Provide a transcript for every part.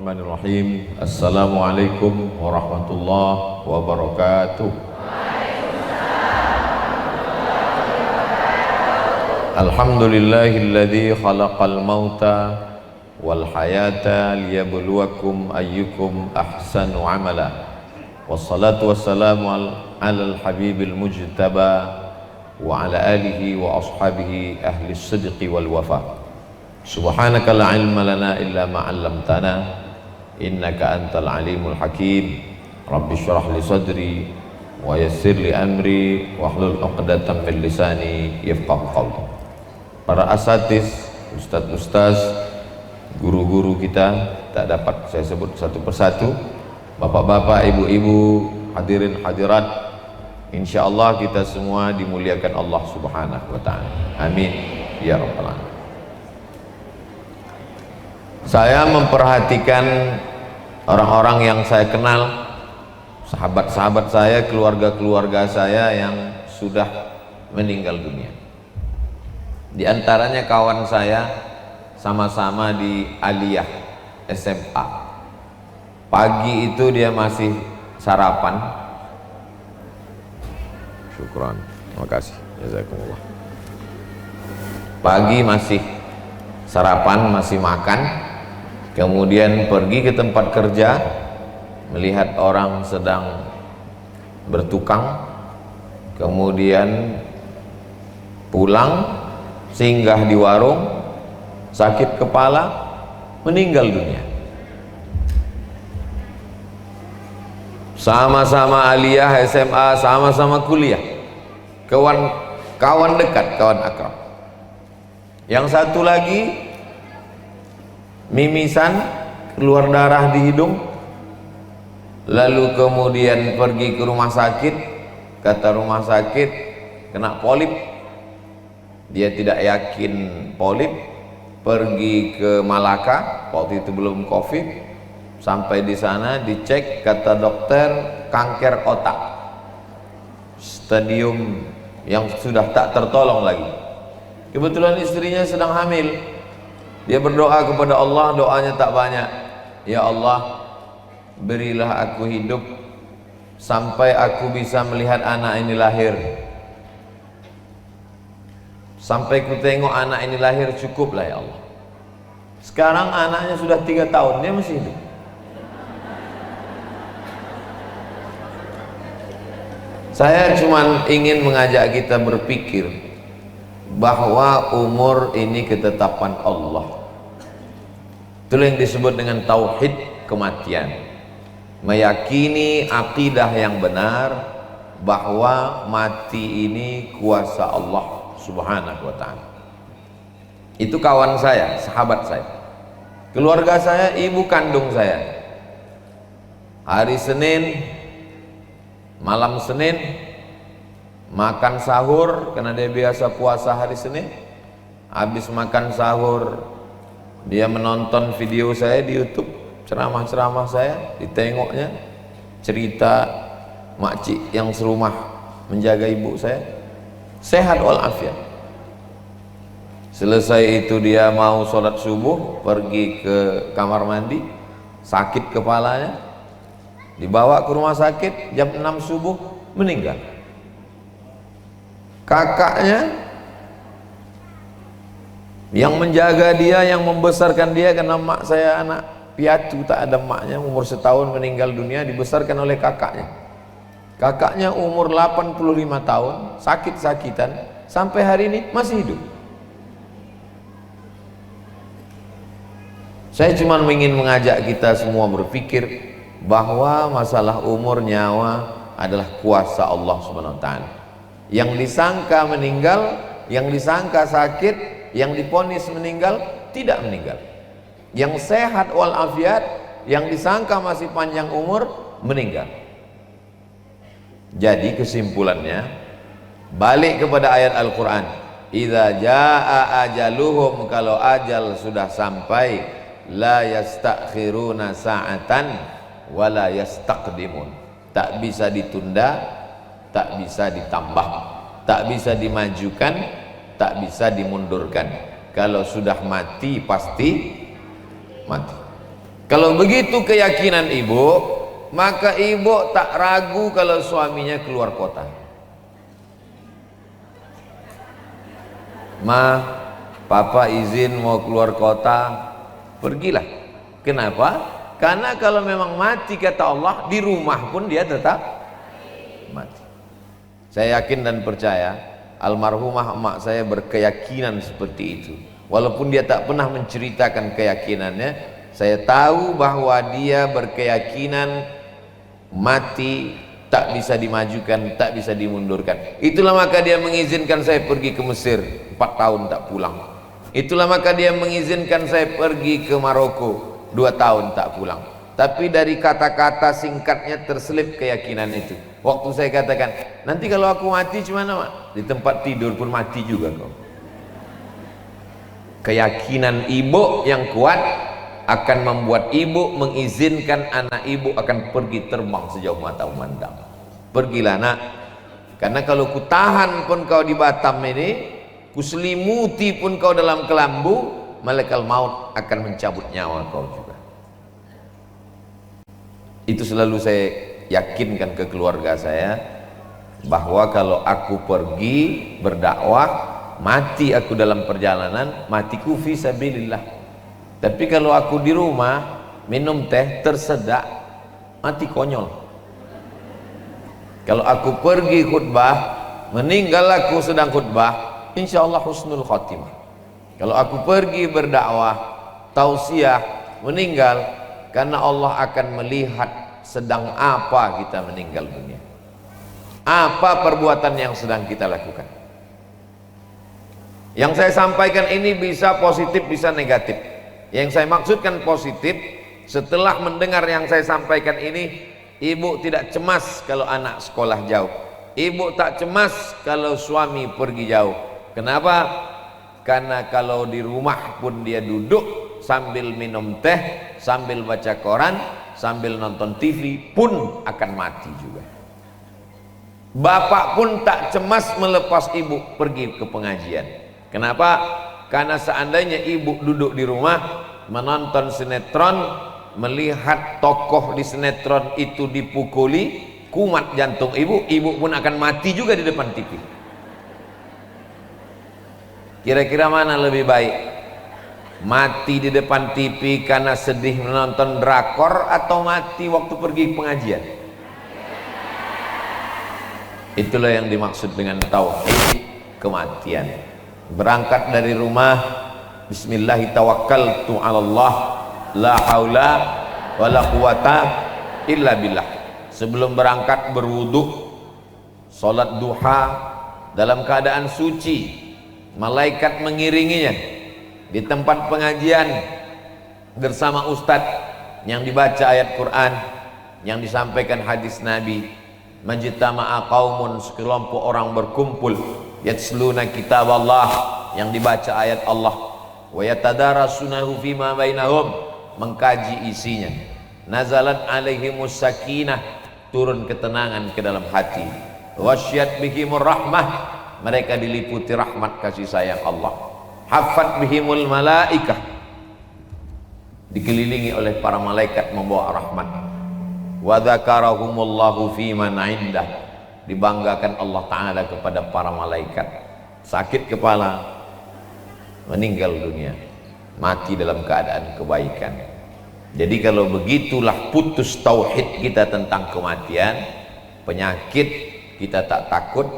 Bismillahirrahmanirrahim. Assalamualaikum warahmatullahi wabarakatuh. Alhamdulillahilladzi khalaqal mauta wal hayata liyabluwakum ayyukum ahsanu amala. Wassalatu wassalamu alal habibil mujtaba wa ala alihi wa ashabihi ahli sidqi wal wafa. Subhanaka la ilma lana illa ma 'allamtana innaka antal alimul hakim. Rabbi shrah li sadri wa yassir li amri wahlul 'uqdatam min lisani yafqahu qawli. Para asatiz, ustaz-ustaz, guru-guru kita tak dapat saya sebut satu persatu. Bapak-bapak, ibu-ibu, hadirin hadirat, insyaallah kita semua dimuliakan Allah Subhanahu wa taala. Amin ya rabbal alamin. Saya memperhatikan orang-orang yang saya kenal, sahabat-sahabat saya, keluarga-keluarga saya yang sudah meninggal dunia. Di antaranya kawan saya sama-sama di Aliyah SMA. Pagi itu dia masih sarapan. Syukran, terima kasih, jazakumullah. Pagi masih sarapan, masih makan. Kemudian pergi ke tempat kerja, melihat orang sedang bertukang, kemudian pulang, singgah di warung, sakit kepala, meninggal dunia. Sama-sama aliyah SMA, sama-sama kuliah, kawan dekat, kawan akrab. Yang satu lagi mimisan, keluar darah di hidung, lalu kemudian pergi ke rumah sakit. Kata rumah sakit kena polip. Dia tidak yakin polip, pergi ke Malaka, waktu itu belum COVID. Sampai di sana dicek, kata dokter kanker otak, stadium yang sudah tak tertolong lagi. Kebetulan istrinya sedang hamil. Dia berdoa kepada Allah, doanya tak banyak. Ya Allah, berilah aku hidup sampai aku bisa melihat anak ini lahir. Sampai ku tengok anak ini lahir, cukuplah ya Allah. Sekarang anaknya sudah 3 tahun, dia masih hidup. Saya cuma ingin mengajak kita berpikir bahwa umur ini ketetapan Allah. Itulah yang disebut dengan tauhid kematian. Meyakini akidah yang benar bahwa mati ini kuasa Allah Subhanahu wa ta'ala. Itu kawan saya, sahabat saya, keluarga saya, ibu kandung saya. Hari Senin, malam Senin, makan sahur, karena dia biasa puasa hari Senin. Habis makan sahur, dia menonton video saya di YouTube, ceramah-ceramah saya, ditengoknya, cerita makcik yang serumah menjaga ibu saya, sehat walafiat. Selesai itu dia mau sholat subuh, pergi ke kamar mandi, sakit kepalanya, dibawa ke rumah sakit, jam 6 subuh meninggal. Kakaknya yang menjaga dia, yang membesarkan dia, karena mak saya anak piatu, tak ada maknya, umur setahun meninggal dunia, dibesarkan oleh kakaknya. Kakaknya umur 85 tahun, sakit-sakitan, sampai hari ini masih hidup. Saya cuma ingin mengajak kita semua berpikir bahwa masalah umur, nyawa adalah kuasa Allah Subhanahu wa ta'ala. Yang disangka meninggal, yang disangka sakit, yang diponis meninggal, tidak meninggal. Yang sehat walafiat, yang disangka masih panjang umur, meninggal. Jadi kesimpulannya, balik kepada ayat Al-Quran, idza jaa ajaluhum, kalau ajal sudah sampai, la yastakhiruna sa'atan wa la yastaqdimun, tak bisa ditunda, tak bisa ditambah, tak bisa dimajukan, tak bisa dimundurkan. Kalau sudah mati pasti mati. Kalau begitu keyakinan ibu, maka ibu tak ragu kalau suaminya keluar kota. Ma, papa izin mau keluar kota, pergilah. Kenapa? Karena kalau memang mati kata Allah, di rumah pun dia tetap mati. Saya yakin dan percaya almarhumah emak saya berkeyakinan seperti itu. Walaupun dia tak pernah menceritakan keyakinannya, saya tahu bahwa dia berkeyakinan mati tak bisa dimajukan, tak bisa dimundurkan. Itulah maka dia mengizinkan saya pergi ke Mesir 4 tahun tak pulang. Itulah maka dia mengizinkan saya pergi ke Maroko 2 tahun tak pulang. Tapi dari kata-kata singkatnya terselip keyakinan itu. Waktu saya katakan, nanti kalau aku mati gimana, Mak? Di tempat tidur pun mati juga kau. Keyakinan ibu yang kuat akan membuat ibu mengizinkan anak ibu akan pergi terbang sejauh mata memandang. Pergilah nak, karena kalau ku tahan pun kau di Batam ini, ku selimuti pun kau dalam kelambu, malaikat maut akan mencabut nyawa kau juga. Itu selalu saya yakinkan ke keluarga saya, bahwa kalau aku pergi berdakwah, mati aku dalam perjalanan, matiku fi sabilillah. Tapi kalau aku di rumah minum teh tersedak, mati konyol. Kalau aku pergi khutbah, meninggal aku sedang khutbah, insya Allah husnul khotimah. Kalau aku pergi berdakwah, tausiah, meninggal, karena Allah akan melihat sedang apa kita meninggal dunia, apa perbuatan yang sedang kita lakukan. Yang saya sampaikan ini bisa positif, bisa negatif. Yang saya maksudkan positif, setelah mendengar yang saya sampaikan ini, ibu tidak cemas kalau anak sekolah jauh, ibu tak cemas kalau suami pergi jauh. Kenapa? Karena kalau di rumah pun dia duduk sambil minum teh, sambil baca koran, sambil nonton TV pun akan mati juga. Bapak pun tak cemas melepas ibu pergi ke pengajian. Kenapa? Karena seandainya ibu duduk di rumah menonton sinetron, melihat tokoh di sinetron itu dipukuli, kumat jantung ibu, ibu pun akan mati juga di depan TV. Kira-kira mana lebih baik? Mati di depan TV karena sedih menonton drakor, atau mati waktu pergi pengajian? Itulah yang dimaksud dengan tauhid kematian. Berangkat dari rumah, bismillahi tawakkaltu 'alallah, la haula wala quwata illa billah. Sebelum berangkat berwudu, salat duha dalam keadaan suci, malaikat mengiringinya di tempat pengajian bersama ustadz yang dibaca ayat Quran, yang disampaikan hadis Nabi. Majtama'a qaumun, sekelompok orang berkumpul, yatsluna kitab Allah, yang dibaca ayat Allah, wa yatadarasunahu fima bainahum, mengkaji isinya. Nazalat alaihimus sakinah, turun ketenangan ke dalam hati. Wasyat bihimur rahmah, mereka diliputi rahmat kasih sayang Allah. Haffat bihimul malaikah, dikelilingi oleh para malaikat membawa rahmat. Wa dzakarahumullahu fi man 'indah, dibanggakan Allah Ta'ala kepada para malaikat. Sakit kepala, meninggal dunia, mati dalam keadaan kebaikan. Jadi kalau begitulah putus tauhid kita tentang kematian, penyakit kita tak takut.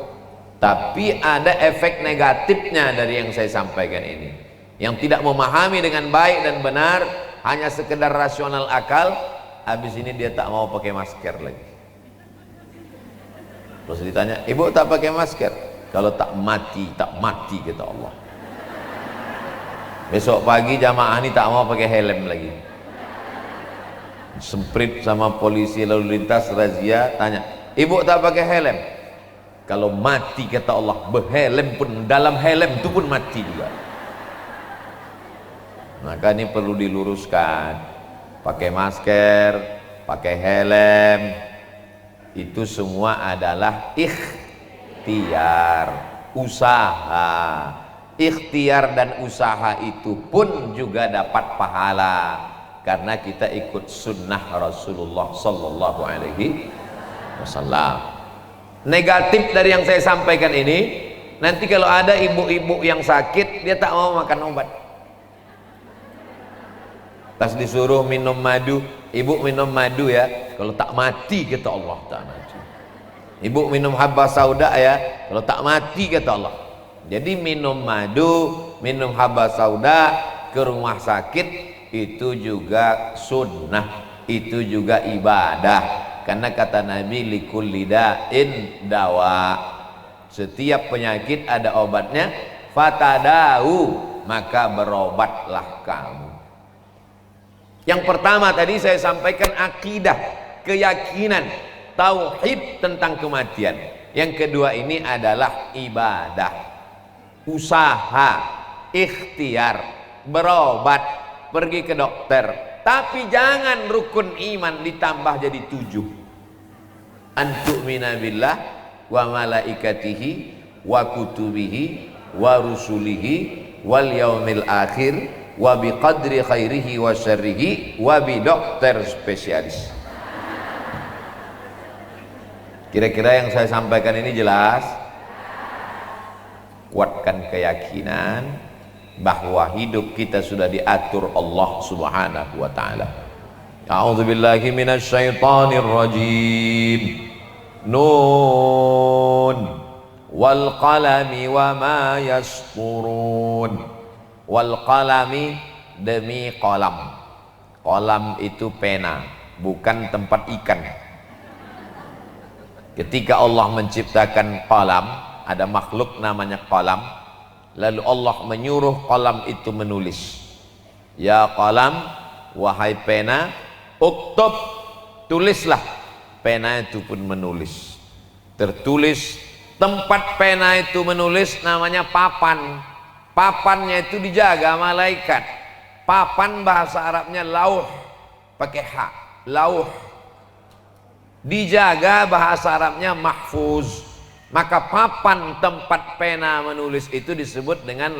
Tapi ada efek negatifnya dari yang saya sampaikan ini. Yang tidak memahami dengan baik dan benar, hanya sekedar rasional akal, habis ini dia tak mau pakai masker lagi. Terus ditanya, ibu tak pakai masker? Kalau tak mati, tak mati kata Allah. Besok pagi jamaah ini tak mau pakai helm lagi. Semprit sama polisi lalu lintas razia, tanya, ibu tak pakai helm? Kalau mati kata Allah, berhelm pun, dalam helm itu pun mati juga. Maka ini perlu diluruskan. Pakai masker, pakai helm, itu semua adalah ikhtiar, usaha. Ikhtiar dan usaha itu pun juga dapat pahala. karena kita ikut sunnah Rasulullah sallallahu alaihi wasallam. Negatif dari yang saya sampaikan ini, nanti kalau ada ibu-ibu yang sakit dia tak mau makan obat, pas disuruh minum madu, ibu minum madu ya, kalau tak mati kata Allah tak mati. Ibu minum habba sauda ya, kalau tak mati kata Allah. Jadi minum madu, minum habba sauda ke rumah sakit itu juga sunnah, itu juga ibadah. Karena kata Nabi, likulli da'in dawa, setiap penyakit ada obatnya, fatadahu, maka berobatlah kamu. Yang pertama tadi saya sampaikan akidah, keyakinan, tauhid tentang kematian. Yang kedua ini adalah ibadah, usaha, ikhtiar, berobat, pergi ke dokter. Tapi jangan rukun iman ditambah jadi 7. Antu'mina billah wa malaikatihi wa kutubihi wa rusulihi wal yaumil akhir wa biqadri khairihi wa syarrihi wa bi dokter spesialis. Kira-kira yang saya sampaikan ini jelas? Kuatkan keyakinan bahwa hidup kita sudah diatur Allah Subhanahu wa taala. A'udzubillahi minasyaitonir rajim. Nun wal qalami wa ma yasturun. Wal qalami, demi kolam. Kolam itu pena, bukan tempat ikan. Ketika Allah menciptakan kolam, ada makhluk namanya kolam, lalu Allah menyuruh kolam itu menulis. Ya kolam, wahai pena, uktub, tulislah. Pena itu pun menulis. Tertulis, tempat pena itu menulis namanya papan. Papannya itu dijaga malaikat. Papan bahasa Arabnya lauh, pakai H, lauh. Dijaga bahasa Arabnya mahfuz. Maka papan tempat pena menulis itu disebut dengan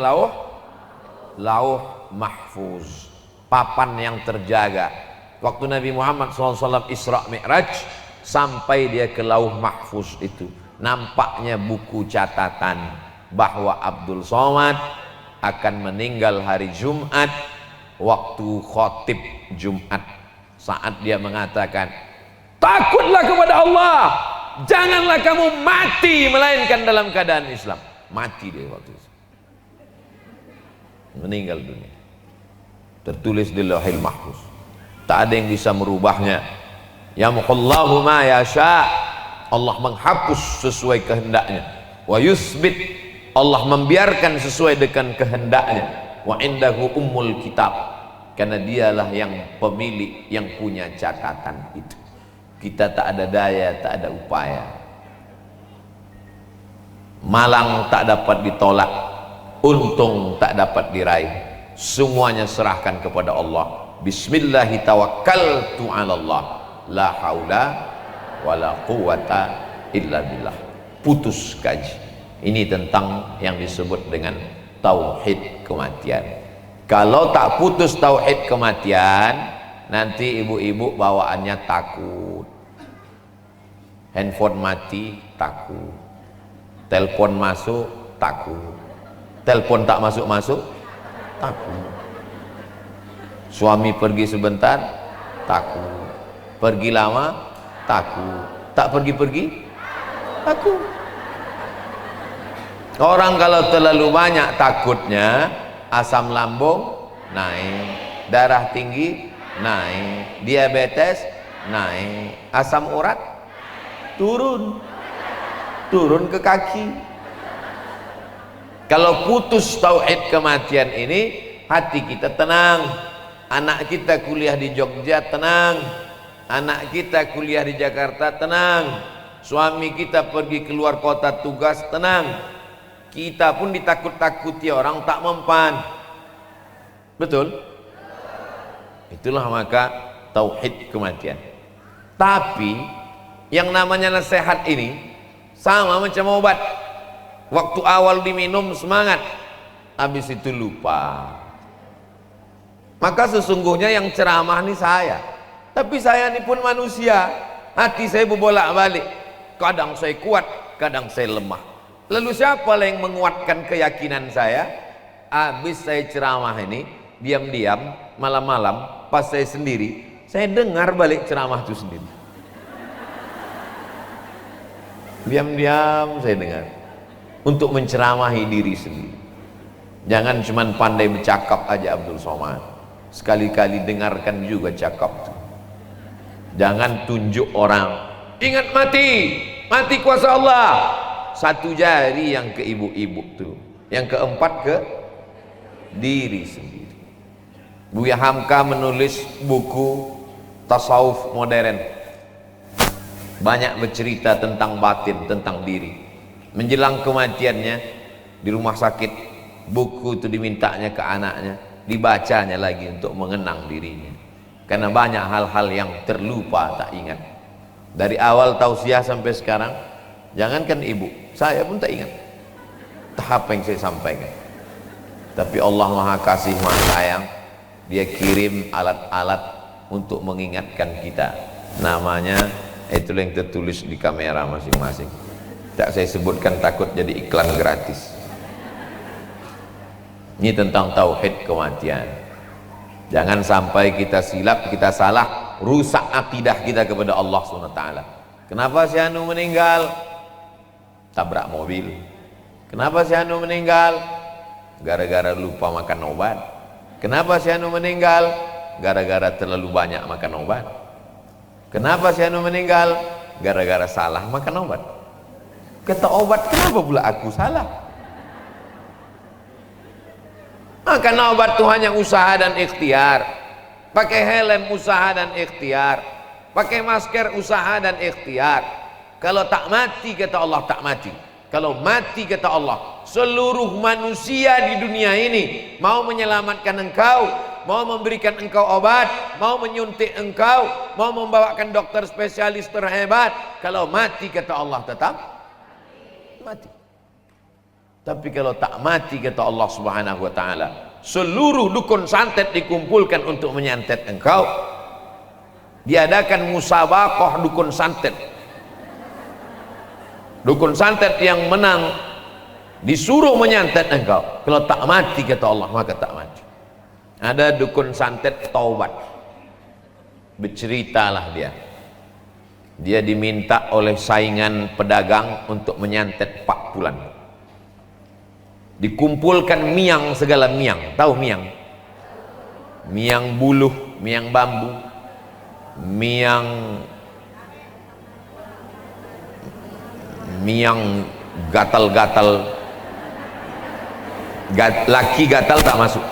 lauh mahfuz, papan yang terjaga. Waktu Nabi Muhammad SAW Isra Mi'raj, sampai dia ke lauh mahfuz itu, nampaknya buku catatan bahwa Abdul Somad akan meninggal hari Jumat, waktu khotib Jumat, saat dia mengatakan, takutlah kepada Allah, janganlah kamu mati melainkan dalam keadaan Islam. Mati dia waktu itu, meninggal dunia. Tertulis di Lauhil Mahfuz, tak ada yang bisa merubahnya. Yamhullahu ma yasha, Allah menghapus sesuai kehendaknya. Wa yusbit, Allah membiarkan sesuai dengan kehendaknya. Wa indahu ummul kitab, karena dialah yang pemilik, yang punya catatan itu. Kita tak ada daya, tak ada upaya. Malang tak dapat ditolak, untung tak dapat diraih. Semuanya serahkan kepada Allah. Bismillahi tawakkaltu 'ala Allah, la haula wala quwata illa billah. Putus kaji. Ini tentang yang disebut dengan tauhid kematian. Kalau tak putus tauhid kematian, nanti ibu-ibu bawaannya takut. Handphone mati, takut. Telepon masuk, takut. Telepon tak masuk-masuk, takut. Suami pergi sebentar, takut. Pergi lama, takut. Tak pergi-pergi, takut. Orang kalau terlalu banyak takutnya, asam lambung naik, darah tinggi naik, diabetes naik, asam urat turun ke kaki. Kalau putus tauhid kematian ini, hati kita tenang. Anak kita kuliah di Jogja, tenang. Anak kita kuliah di Jakarta, tenang. Suami kita pergi keluar kota tugas, tenang. Kita pun ditakut-takuti orang tak mempan. Betul? Itulah maka tauhid kematian. Tapi yang namanya nasihat ini sama macam obat. Waktu awal diminum semangat, habis itu lupa. Maka sesungguhnya yang ceramah ini saya, tapi saya ini pun manusia, hati saya berbolak-balik, kadang saya kuat, kadang saya lemah. Lalu siapa yang menguatkan keyakinan saya? Habis saya ceramah ini, diam-diam malam-malam pas saya sendiri, saya dengar balik ceramah itu sendiri. Diam-diam saya dengar, untuk menceramahi diri sendiri. Jangan cuma pandai bercakap aja Abdul Somad, sekali-kali dengarkan juga cakap itu. Jangan tunjuk orang, ingat mati, mati kuasa Allah. Satu jari yang ke ibu-ibu tuh, yang keempat ke diri sendiri. Buya Hamka menulis buku tasawuf modern, banyak bercerita tentang batin, tentang diri. Menjelang kematiannya di rumah sakit, buku itu dimintanya ke anaknya, dibacanya lagi untuk mengenang dirinya, karena banyak hal-hal yang terlupa, tak ingat. Dari awal tausiah sampai sekarang, jangankan ibu, saya pun tak ingat apa yang saya sampaikan. Tapi Allah Maha Kasih Maha Sayang, Dia kirim alat-alat untuk mengingatkan kita. Namanya itulah yang tertulis di kamera masing-masing. Tak saya sebutkan, takut jadi iklan gratis. Ini tentang tauhid kematian. Jangan sampai kita silap, kita salah, rusak akidah kita kepada Allah SWT. Kenapa si Anu meninggal? Tabrak mobil. Kenapa si Anu meninggal? Gara-gara lupa makan obat. Kenapa si Anu meninggal? Gara-gara terlalu banyak makan obat. Kenapa si Anu meninggal? Gara-gara salah makan obat. Kata obat, kenapa pula aku salah? Karena obat itu hanya usaha dan ikhtiar. Pakai helm usaha dan ikhtiar, pakai masker usaha dan ikhtiar. Kalau tak mati kata Allah, tak mati. Kalau mati kata Allah, seluruh manusia di dunia ini mau menyelamatkan engkau, mau memberikan engkau obat, mau menyuntik engkau, mau membawakan dokter spesialis terhebat. Kalau mati kata Allah, tetap mati. Tapi kalau tak mati kata Allah Subhanahu wa taala, seluruh dukun santet dikumpulkan untuk menyantet engkau. Diadakan musabaqah dukun santet. Dukun santet yang menang disuruh menyantet engkau. Kalau tak mati kata Allah, maka tak mati. Ada dukun santet taubat. Berceritalah dia. Dia diminta oleh saingan pedagang untuk menyantet 4 bulan. Dikumpulkan miang, segala miang. Tahu miang? Miang buluh, miang bambu, miang gatal-gatal. Laki gatal tak masuk.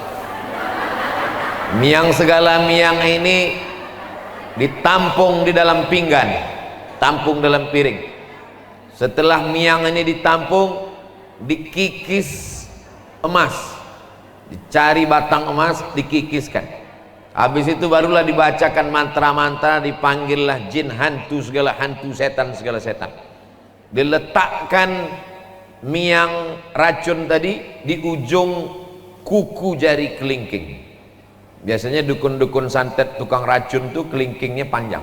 Miang, segala miang ini ditampung di dalam pinggan, tampung dalam piring. Setelah miang ini ditampung, dikikis emas, dicari batang emas, dikikiskan. Habis itu barulah dibacakan mantra-mantra, dipanggillah jin, hantu, segala hantu, setan, segala setan. Diletakkan miang racun tadi di ujung kuku jari kelingking. Biasanya dukun-dukun santet tukang racun tuh kelingkingnya panjang,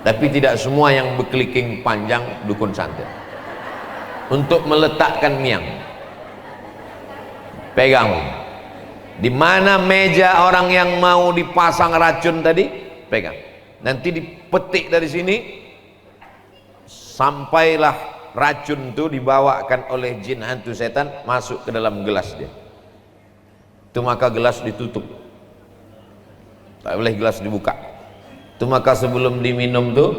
tapi tidak semua yang berkelingking panjang dukun santet. Untuk meletakkan miang, pegang di mana meja orang yang mau dipasang racun tadi, pegang. Nanti dipetik dari sini, sampailah racun itu dibawakan oleh jin, hantu, setan masuk ke dalam gelas dia. Itu maka gelas ditutup, tak boleh gelas dibuka. Itu maka sebelum diminum tuh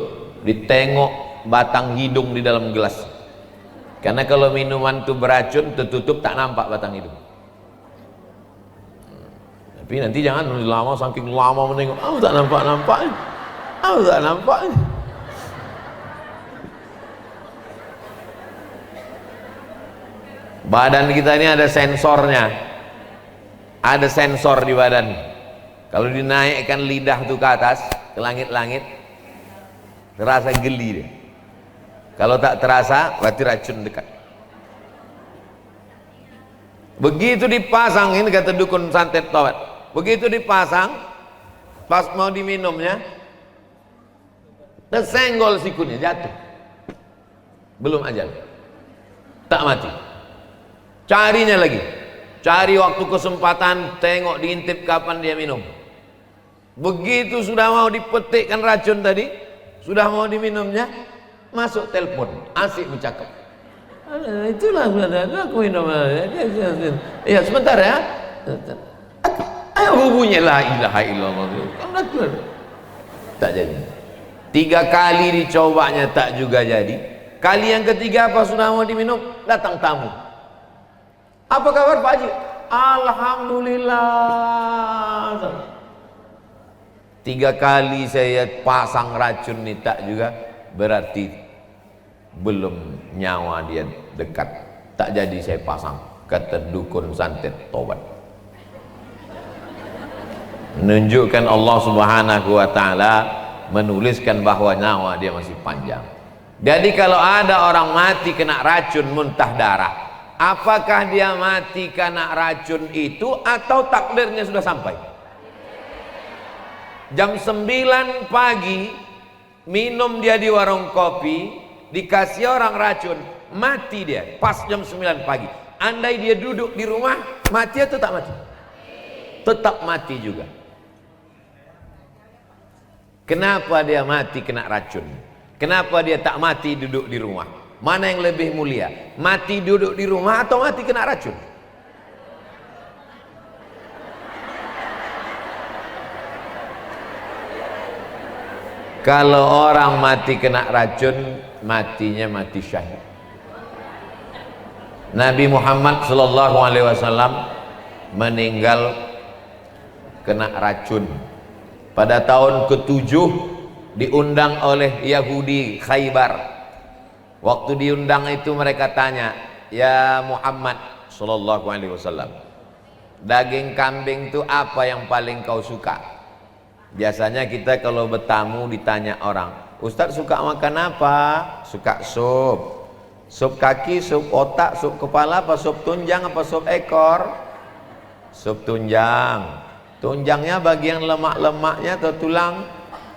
ditengok batang hidung di dalam gelas. Karena kalau minuman itu beracun, tertutup, tak nampak batang hidung. Tapi nanti jangan lama, saking lama menengok, tak nampak-nampak, tak nampak. Badan kita ini ada sensornya, ada sensor di badan. Kalau dinaikkan lidah itu ke atas, ke langit-langit, terasa geli dia. Kalau tak terasa, berarti racun dekat. Begitu dipasang, ini kata dukun santet tawat, begitu dipasang, pas mau diminumnya, tersenggol sikunnya, jatuh. Belum ajal, tak mati. Carinya lagi, cari waktu kesempatan, tengok diintip kapan dia minum. Begitu sudah mau dipetikkan racun tadi, sudah mau diminumnya, masuk telepon, asik bercakap. Itulah aku minum. Ya sebentar ya. Ayo hubungi la ilaha illallah. Tak jadi. 3 kali dicobanya tak juga jadi. Kali yang ketiga apa sudah mau diminum, datang tamu. Apa kabar Pak Haji? Alhamdulillah. 3 kali saya pasang racun nih tak juga, berarti belum nyawa dia dekat, tak jadi saya pasang, kata dukun santet tobat. Menunjukkan Allah Subhanahu wa ta'ala menuliskan bahwa nyawa dia masih panjang. Jadi kalau ada orang mati kena racun muntah darah, apakah dia mati karena racun itu atau takdirnya sudah sampai? Jam 9 pagi minum dia di warung kopi, dikasih orang racun, mati dia pas jam 9 pagi. Andai dia duduk di rumah, mati atau tak mati? Tetap mati juga. Kenapa dia mati kena racun? Kenapa dia tak mati duduk di rumah? Mana yang lebih mulia? Mati duduk di rumah atau mati kena racun? Kalau orang mati kena racun, matinya mati syahid. Nabi Muhammad sallallahu alaihi wasallam meninggal kena racun pada tahun ke-7, diundang oleh Yahudi Khaybar. Waktu diundang itu mereka tanya, "Ya Muhammad sallallahu alaihi wasallam, daging kambing itu apa yang paling kau suka?" Biasanya kita kalau bertamu ditanya orang, "Ustadz suka makan apa?" "Suka sup." "Sup kaki, sup otak, sup kepala, apa sup tunjang, apa sup ekor?" "Sup tunjang." "Tunjangnya bagian lemak-lemaknya atau tulang?"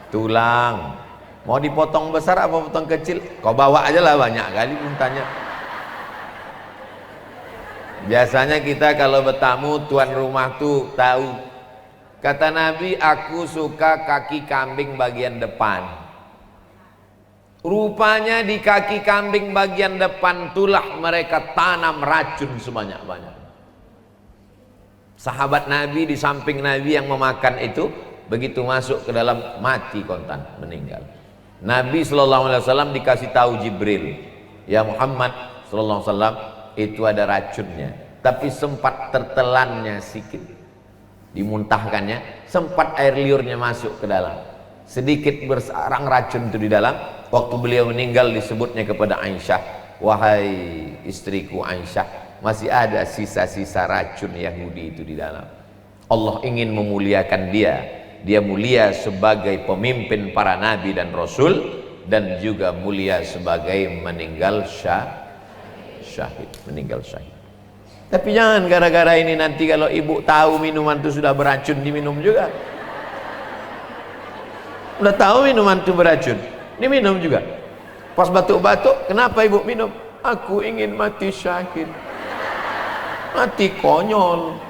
"Tulang." "Mau dipotong besar apa potong kecil?" "Kau bawa aja lah, banyak kali pun tanya." Biasanya kita kalau bertamu tuan rumah tuh tahu. Kata Nabi, "Aku suka kaki kambing bagian depan." Rupanya di kaki kambing bagian depan itulah mereka tanam racun sebanyak-banyak. Sahabat Nabi di samping Nabi yang memakan itu, begitu masuk ke dalam mati kontan, meninggal. Nabi SAW dikasih tahu Jibril, "Ya Muhammad SAW, itu ada racunnya, tapi sempat tertelannya sedikit, dimuntahkannya, sempat air liurnya masuk ke dalam, sedikit bersarang racun itu di dalam." Waktu beliau meninggal disebutnya kepada Aisyah, "Wahai istriku Aisyah, masih ada sisa-sisa racun Yahudi itu di dalam." Allah ingin memuliakan dia. Dia mulia sebagai pemimpin para nabi dan rasul, dan juga mulia sebagai meninggal syahid, meninggal syahid. Tapi jangan gara-gara ini nanti kalau ibu tahu minuman itu sudah beracun diminum juga. Udah tahu minuman itu beracun, diminum juga. Pas batuk-batuk, "Kenapa ibu minum?" "Aku ingin mati syahid." Mati konyol.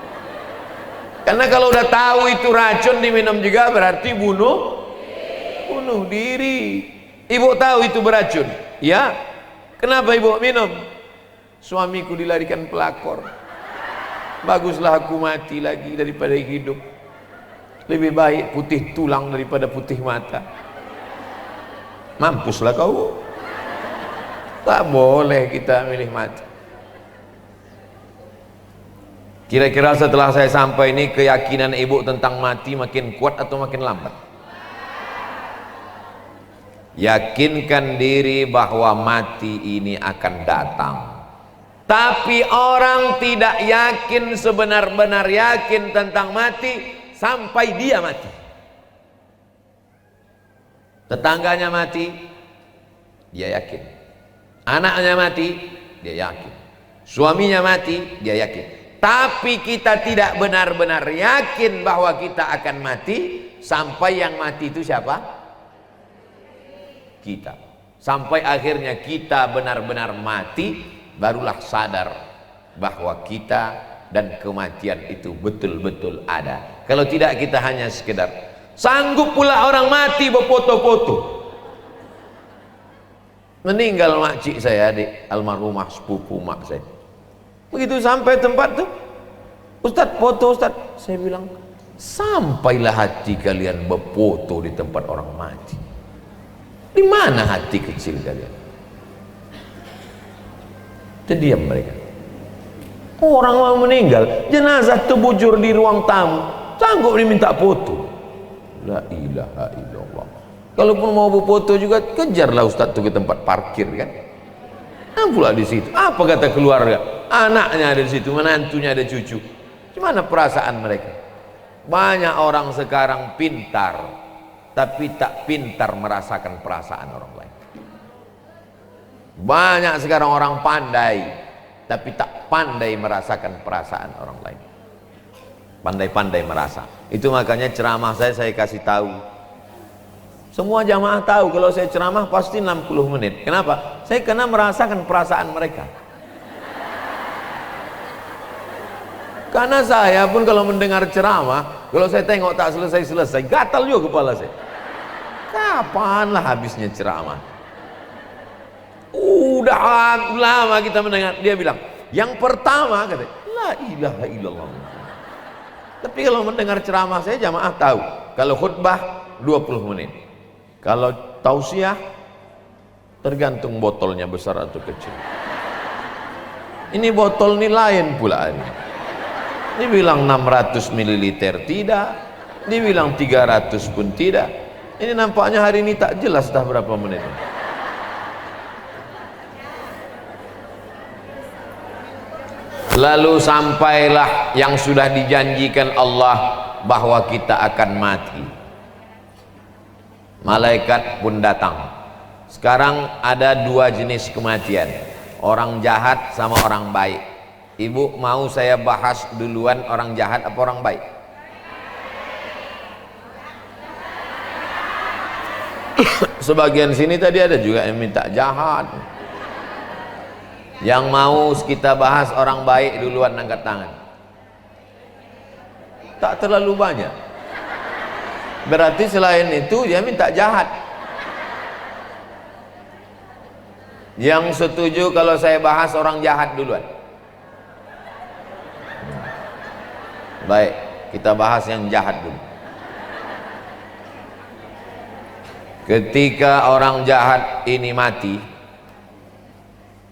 Karena kalau udah tahu itu racun diminum juga berarti bunuh diri. Ibu tahu itu beracun, ya. Kenapa ibu minum? "Suamiku dilarikan pelakor. Baguslah aku mati lagi daripada hidup. Lebih baik putih tulang daripada putih mata." Mampuslah kau. Tak boleh kita milih mati. Kira-kira setelah saya sampai ini, keyakinan ibu tentang mati makin kuat atau makin lambat? Yakinkan diri bahwa mati ini akan datang. Tapi orang tidak yakin, sebenar-benar yakin tentang mati sampai dia mati. Tetangganya mati, dia yakin. Anaknya mati, dia yakin. Suaminya mati, dia yakin. Tapi kita tidak benar-benar yakin bahwa kita akan mati sampai yang mati itu siapa? Kita. Sampai akhirnya kita benar-benar mati, barulah sadar bahwa kita dan kematian itu betul-betul ada. Kalau tidak, kita hanya sekedar sanggup pula orang mati berfoto-foto. Meninggal makcik saya, adik almarhumah sepupu mak saya. Begitu sampai tempat tuh, Ustaz foto Ustaz. Saya bilang, sampailah hati kalian berfoto di tempat orang mati. Di mana hati kecil kalian? Terdiam mereka. Orang mau meninggal, jenazah terbujur di ruang tamu, sanggup diminta foto. La ilaha illallah. Kalaupun mau berfoto juga, kejarlah Ustaz tuh ke tempat parkir kan. Nah pula di situ, apa kata keluarga? Anaknya ada di situ, menantunya ada cucu. Gimana perasaan mereka? Banyak orang sekarang pintar, tapi tak pintar merasakan perasaan orang lain. Banyak sekarang orang pandai, tapi tak pandai merasakan perasaan orang lain. Pandai-pandai merasa. Itu makanya ceramah saya kasih tahu. Semua jamaah tahu kalau saya ceramah pasti 60 menit. Kenapa? Saya kena merasakan perasaan mereka. Karena saya pun kalau mendengar ceramah, kalau saya tengok tak selesai-selesai, gatal juga kepala saya. Kapanlah habisnya ceramah? Udah lama kita mendengar. Dia bilang, yang pertama kata, la ilaha illallah. Tapi kalau mendengar ceramah saya, jamaah tahu. Kalau khutbah 20 menit. Kalau tausiah tergantung botolnya besar atau kecil. Ini botol ini lain pula ini. Dibilang 600 ml tidak, dibilang 300 pun tidak. Ini nampaknya hari ini tak jelas dah berapa menit. Lalu sampailah yang sudah dijanjikan Allah bahwa kita akan mati. Malaikat pun datang. Sekarang ada dua jenis kematian, orang jahat sama orang baik. Ibu mau saya bahas duluan orang jahat apa orang baik? Sebagian sini tadi ada juga yang minta jahat. Yang mau kita bahas orang baik duluan, angkat tangan. Tak terlalu banyak. Berarti selain itu dia minta jahat. Yang setuju kalau saya bahas orang jahat duluan? Baik, kita bahas yang jahat dulu. Ketika orang jahat ini mati,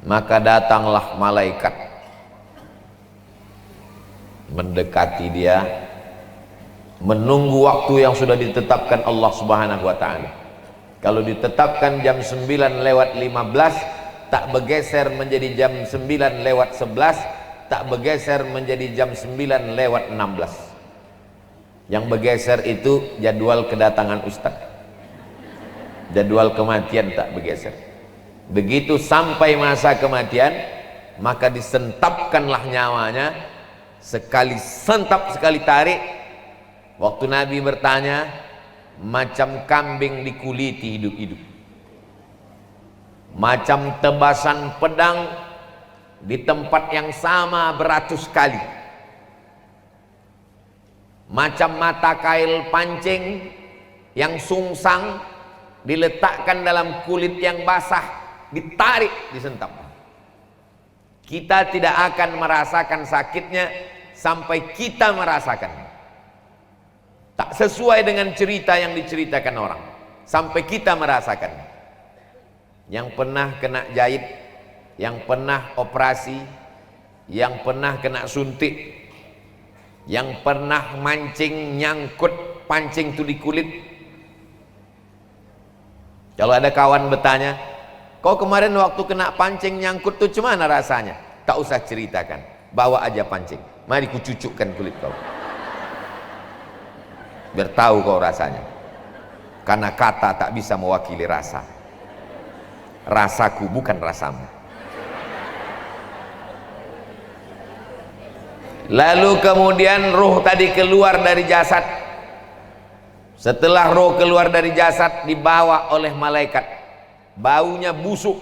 maka datanglah malaikat mendekati dia, menunggu waktu yang sudah ditetapkan Allah Subhanahu wa taala. Kalau ditetapkan jam 9:15, tak bergeser menjadi jam 9:11, tak bergeser menjadi jam 9:16. Yang bergeser itu jadwal kedatangan ustaz. Jadwal kematian tak bergeser. Begitu sampai masa kematian, maka disentapkanlah nyawanya. Sekali sentap, sekali tarik. Waktu Nabi bertanya, macam kambing dikuliti hidup-hidup, macam tebasan pedang di tempat yang sama beratus kali, macam mata kail pancing yang sungsang diletakkan dalam kulit yang basah, ditarik, disentap. Kita tidak akan merasakan sakitnya sampai kita merasakan. Tak sesuai dengan cerita yang diceritakan orang, sampai kita merasakan. Yang pernah kena jahit, yang pernah operasi, yang pernah kena suntik, yang pernah mancing nyangkut pancing itu di kulit. Kalau ada kawan bertanya, kau kemarin waktu kena pancing nyangkut tuh gimana rasanya? Tak usah ceritakan, bawa aja pancing, mari ku cucukkan kulit kau, biar tahu kau rasanya. Karena kata tak bisa mewakili rasa. Rasaku bukan rasamu. Lalu kemudian ruh tadi keluar dari jasad. Setelah ruh keluar dari jasad, dibawa oleh malaikat. Baunya busuk.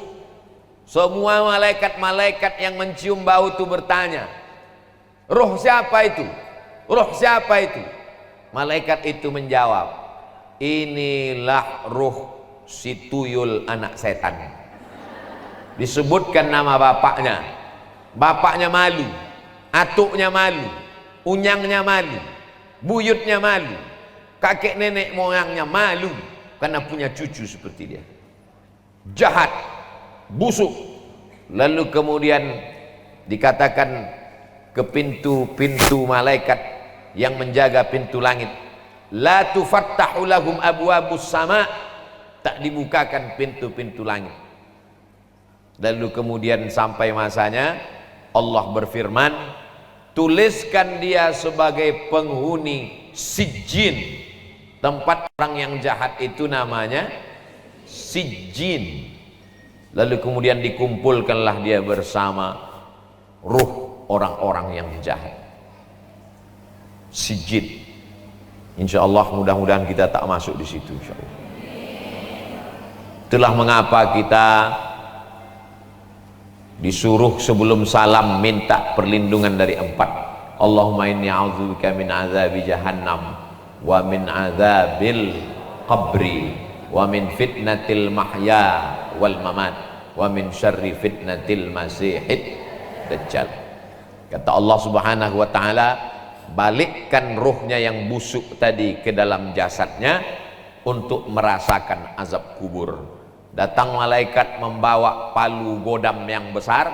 Semua malaikat-malaikat yang mencium bau itu bertanya, ruh siapa itu? Ruh siapa itu? Malaikat itu menjawab, inilah ruh si tuyul anak setan. Disebutkan nama bapaknya. Bapaknya malu, atuknya malu, unyangnya malu, buyutnya malu, kakek nenek moyangnya malu karena punya cucu seperti dia. Jahat, busuk. Lalu kemudian dikatakan ke pintu-pintu malaikat yang menjaga pintu langit, la tufattahu lahum abwabus sama, tak dibukakan pintu-pintu langit. Lalu kemudian sampai masanya Allah berfirman, tuliskan dia sebagai penghuni sijjin. Tempat orang yang jahat itu namanya sijjin. Lalu kemudian dikumpulkanlah dia bersama ruh orang-orang yang jahat. Sijjin. Insyaallah mudah-mudahan kita tak masuk di situ insyaallah. Itulah mengapa kita disuruh sebelum salam minta perlindungan dari 4. Allahumma inni a'udzubika min azabi jahannam wa min azabil qabri wa min fitnatil mahya wal mamat wa min syarri fitnatil masihid dajjal. Kata Allah Subhanahu wa taala, balikkan ruhnya yang busuk tadi ke dalam jasadnya untuk merasakan azab kubur. Datang malaikat membawa palu godam yang besar,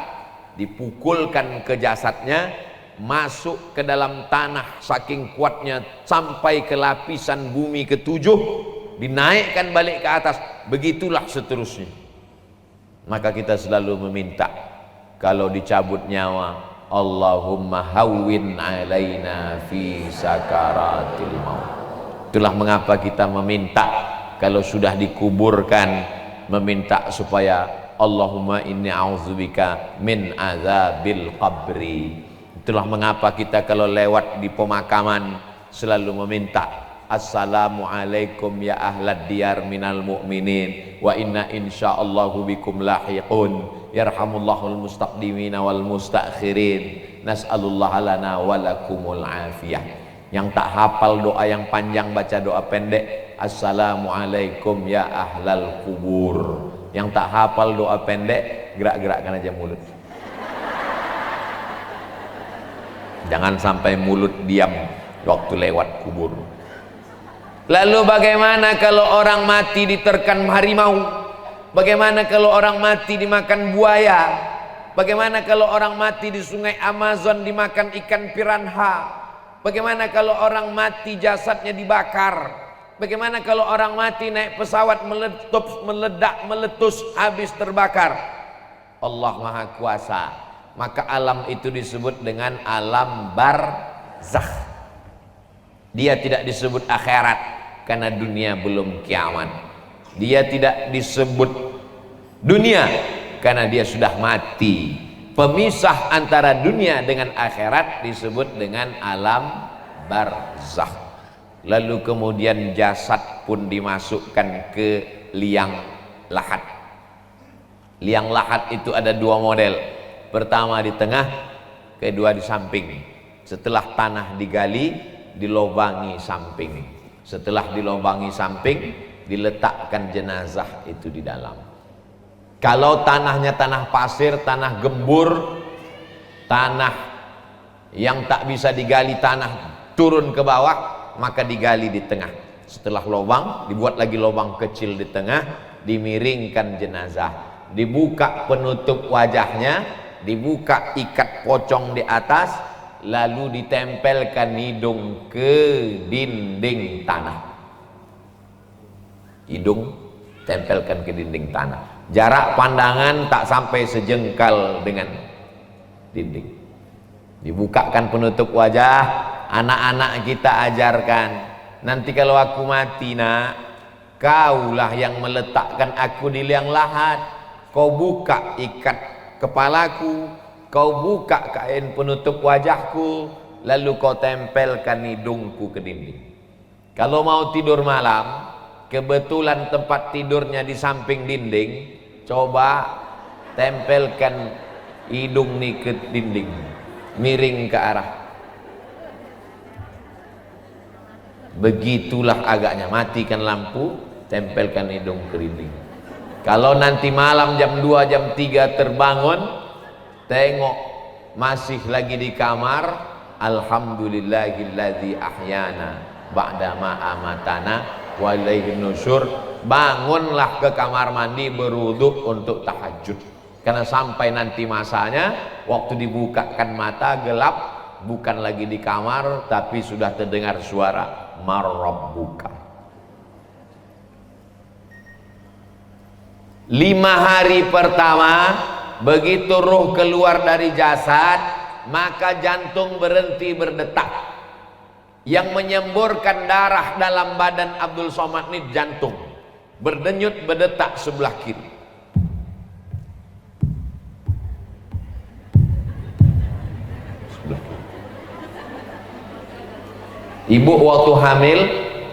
dipukulkan ke jasadnya, masuk ke dalam tanah saking kuatnya sampai ke lapisan bumi ke-7, dinaikkan balik ke atas, begitulah seterusnya. Maka kita selalu meminta kalau dicabut nyawa, Allahumma hawwin alaina fi sakaratil maut. Itulah mengapa kita meminta kalau sudah dikuburkan, meminta supaya Allahumma inni a'udzubika min azabil qabri. Itulah mengapa kita kalau lewat di pemakaman selalu meminta, assalamualaikum ya ahlad diyar minal mu'minin wa inna insyaallahu bikum lahiqun yarhamullahul mustaqdimina wal mustakhirin nas'alullah lana walakumul afiyah. Yang tak hafal doa yang panjang baca doa pendek, assalamualaikum ya ahlal kubur. Yang tak hafal doa pendek, gerak-gerakkan aja mulut. Jangan sampai mulut diam waktu lewat kubur. Lalu bagaimana kalau orang mati diterkam harimau? Bagaimana kalau orang mati dimakan buaya? Bagaimana kalau orang mati di sungai Amazon dimakan ikan piranha? Bagaimana kalau orang mati jasadnya dibakar? Bagaimana kalau orang mati naik pesawat meledak, meletus, habis terbakar? Allah Maha Kuasa. Maka alam itu disebut dengan alam barzakh. Dia tidak disebut akhirat karena dunia belum kiamat. Dia tidak disebut dunia karena dia sudah mati. Pemisah antara dunia dengan akhirat disebut dengan alam barzakh. Lalu kemudian jasad pun dimasukkan ke liang lahat. Liang lahat itu ada 2 model. Pertama di tengah, kedua di samping. Setelah tanah digali, dilobangi samping. Setelah dilobangi samping, diletakkan jenazah itu di dalam. Kalau tanahnya tanah pasir, tanah gembur, tanah yang tak bisa digali, tanah turun ke bawah, maka digali di tengah. Setelah lubang, dibuat lagi lubang kecil di tengah, dimiringkan jenazah, dibuka penutup wajahnya, dibuka ikat pocong di atas, lalu ditempelkan hidung ke dinding tanah. Hidung tempelkan ke dinding tanah. Jarak pandangan tak sampai sejengkal dengan dinding. Dibukakan penutup wajah, anak-anak kita ajarkan, nanti kalau aku mati nak, kaulah yang meletakkan aku di liang lahat. Kau buka ikat kepalaku, kau buka kain penutup wajahku, lalu kau tempelkan hidungku ke dinding. Kalau mau tidur malam, kebetulan tempat tidurnya di samping dinding, coba tempelkan hidung nih ke dinding, miring ke arah. Begitulah agaknya, matikan lampu, tempelkan hidung ke dinding. Kalau nanti malam jam 2, jam 3 terbangun, tengok masih lagi di kamar, alhamdulillahilladzi ahyana ba'dama amatana wa ilaihin nusyur. Bangunlah ke kamar mandi, berwudu untuk tahajud. Karena sampai nanti masanya, waktu dibukakan mata gelap, bukan lagi di kamar, tapi sudah terdengar suara marrabbuka. 5 hari pertama, begitu ruh keluar dari jasad, maka jantung berhenti berdetak. Yang menyemburkan darah dalam badan Abdul Somad ini jantung, berdenyut berdetak sebelah kiri. Ibu waktu hamil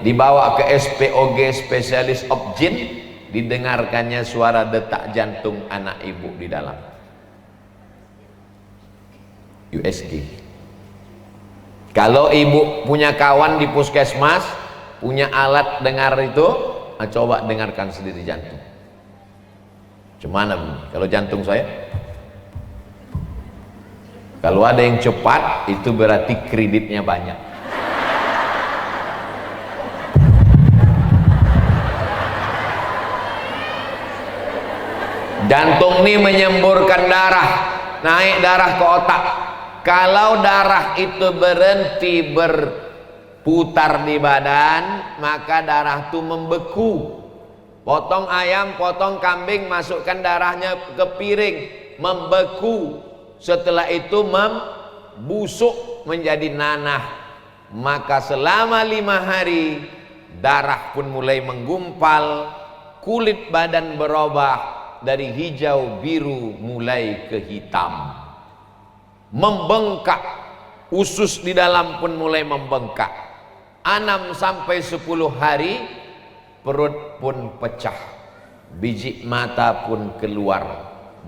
dibawa ke SPOG, spesialis obgyn, didengarkannya suara detak jantung anak ibu di dalam USG. Kalau ibu punya kawan di puskesmas punya alat dengar itu, coba dengarkan sendiri jantung. Gimana Bu? Kalau jantung saya, kalau ada yang cepat itu berarti kreditnya banyak. Jantung ini menyemburkan darah, naik darah ke otak. Kalau darah itu berhenti berputar di badan, maka darah itu membeku. Potong ayam, potong kambing, masukkan darahnya ke piring, membeku. Setelah itu membusuk menjadi nanah. Maka selama 5 hari darah pun mulai menggumpal, kulit badan berubah dari hijau biru mulai ke hitam, membengkak, usus di dalam pun mulai membengkak. 6 sampai 10 hari perut pun pecah, biji mata pun keluar,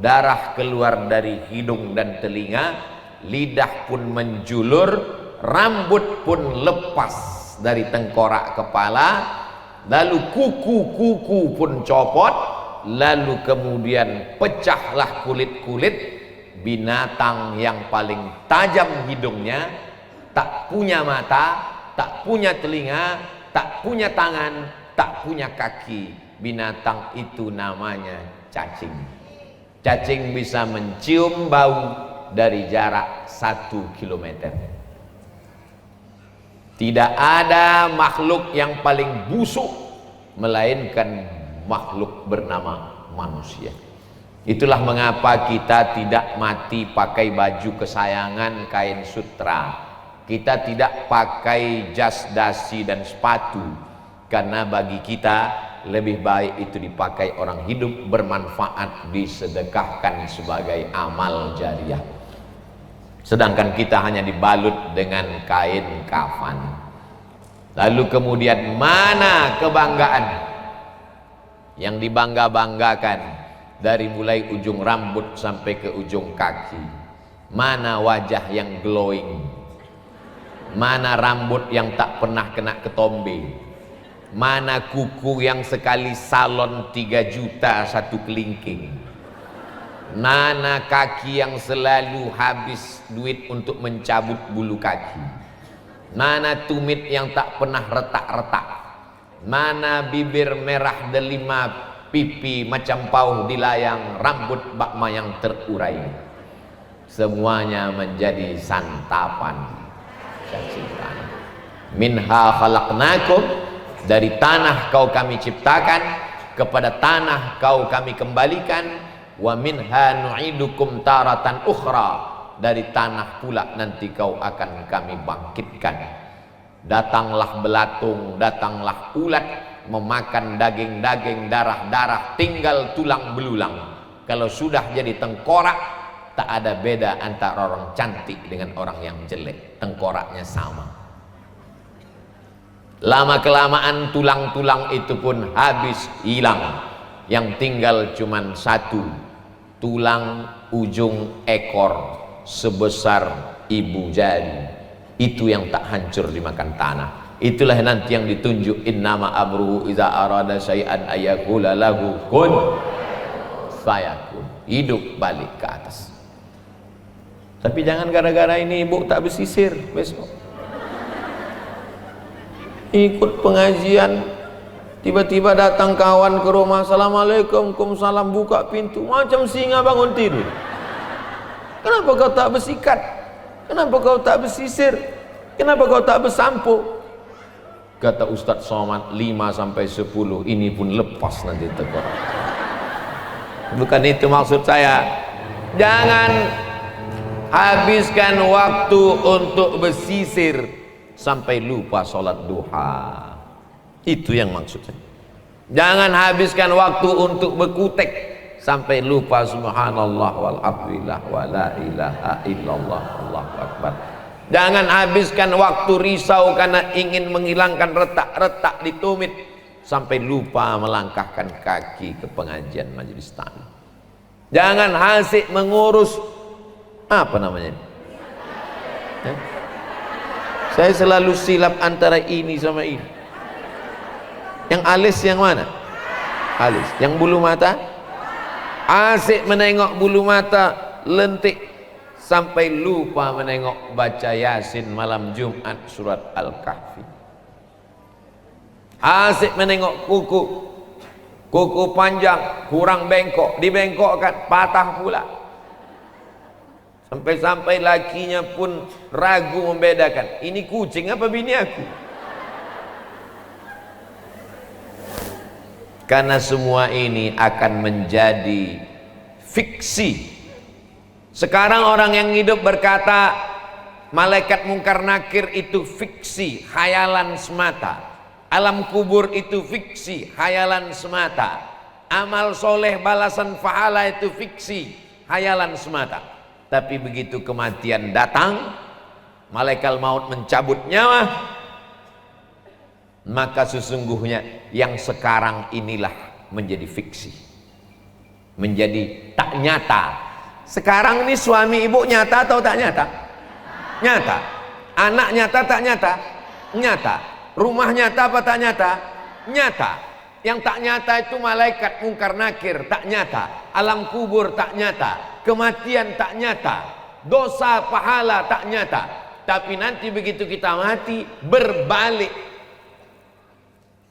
darah keluar dari hidung dan telinga, lidah pun menjulur, rambut pun lepas dari tengkorak kepala, lalu kuku-kuku pun copot. Lalu kemudian pecahlah kulit-kulit. Binatang yang paling tajam hidungnya, tak punya mata, tak punya telinga, tak punya tangan, tak punya kaki. Binatang itu namanya cacing. Cacing bisa mencium bau dari jarak 1 kilometer. Tidak ada makhluk yang paling busuk melainkan makhluk bernama manusia. Itulah mengapa kita tidak mati pakai baju kesayangan kain sutra. Kita tidak pakai jas dasi dan sepatu, karena bagi kita lebih baik itu dipakai orang hidup, bermanfaat, disedekahkan sebagai amal jariah. Sedangkan kita hanya dibalut dengan kain kafan. Lalu kemudian mana kebanggaan yang dibangga-banggakan dari mulai ujung rambut sampai ke ujung kaki? Mana wajah yang glowing? Mana rambut yang tak pernah kena ketombe? Mana kuku yang sekali salon 3 juta 1 kelingking? Mana kaki yang selalu habis duit untuk mencabut bulu kaki? Mana tumit yang tak pernah retak-retak? Mana bibir merah delima, pipi macam pauh dilayang, rambut bakma yang terurai? Semuanya menjadi santapan cacitan. Minha khalaqnakum, dari tanah kau kami ciptakan, kepada tanah kau kami kembalikan. Wa minha nu'idukum taratan ukhra, dari tanah pula nanti kau akan kami bangkitkan. Datanglah belatung, datanglah ulat, memakan daging-daging, darah-darah, tinggal tulang belulang. Kalau sudah jadi tengkorak, tak ada beda antara orang cantik dengan orang yang jelek, tengkoraknya sama. Lama kelamaan tulang-tulang itu pun habis, hilang. Yang tinggal cuman satu, tulang ujung ekor sebesar ibu jari. Itu yang tak hancur dimakan tanah. Itulah nanti yang ditunjuk, innama amruhu idza arada syai'an ayaqula lahu kun fayakun. Hidup balik ke atas. Tapi jangan gara-gara ini ibu tak bersisir besok. Ikut pengajian, tiba-tiba datang kawan ke rumah, assalamualaikum, waalaikumsalam, buka pintu macam singa bangun tidur. Kenapa kau tak bersikat? Kenapa kau tak bersisir? Kenapa kau tak bersampo? Kata Ustadz Somad, 5-10 ini pun lepas nanti tekor. Bukan itu maksud saya. Jangan habiskan waktu untuk bersisir sampai lupa sholat duha. Itu yang maksudnya. Jangan habiskan waktu untuk berkutek sampai lupa subhanallah walhamdulillah wala ilaha illallah Allahu akbar. Jangan habiskan waktu risau karena ingin menghilangkan retak-retak di tumit sampai lupa melangkahkan kaki ke pengajian majelis taklim. Jangan hasik mengurus apa namanya? Saya selalu silap antara ini sama ini. Yang alis yang mana? Alis. Yang bulu mata? Asik menengok bulu mata, lentik sampai lupa menengok baca Yasin malam Jumat surat Al-Kahfi. Asik menengok kuku panjang kurang bengkok, dibengkokkan patah pula. Sampai-sampai lakinya pun ragu membedakan, ini kucing apa bini aku. Karena semua ini akan menjadi fiksi. Sekarang orang yang hidup berkata malaikat mungkar nakir itu fiksi, khayalan semata. Alam kubur itu fiksi, khayalan semata. Amal soleh balasan pahala itu fiksi, khayalan semata. Tapi begitu kematian datang, malaikat maut mencabut nyawa, maka sesungguhnya yang sekarang inilah menjadi fiksi, menjadi tak nyata. Sekarang ini suami ibu nyata atau tak nyata? Nyata. Anak nyata tak nyata? Nyata. Rumah nyata apa tak nyata? Nyata. Yang tak nyata itu malaikat mungkar nakir, tak nyata. Alam kubur tak nyata. Kematian tak nyata. Dosa pahala tak nyata. Tapi nanti begitu kita mati, berbalik.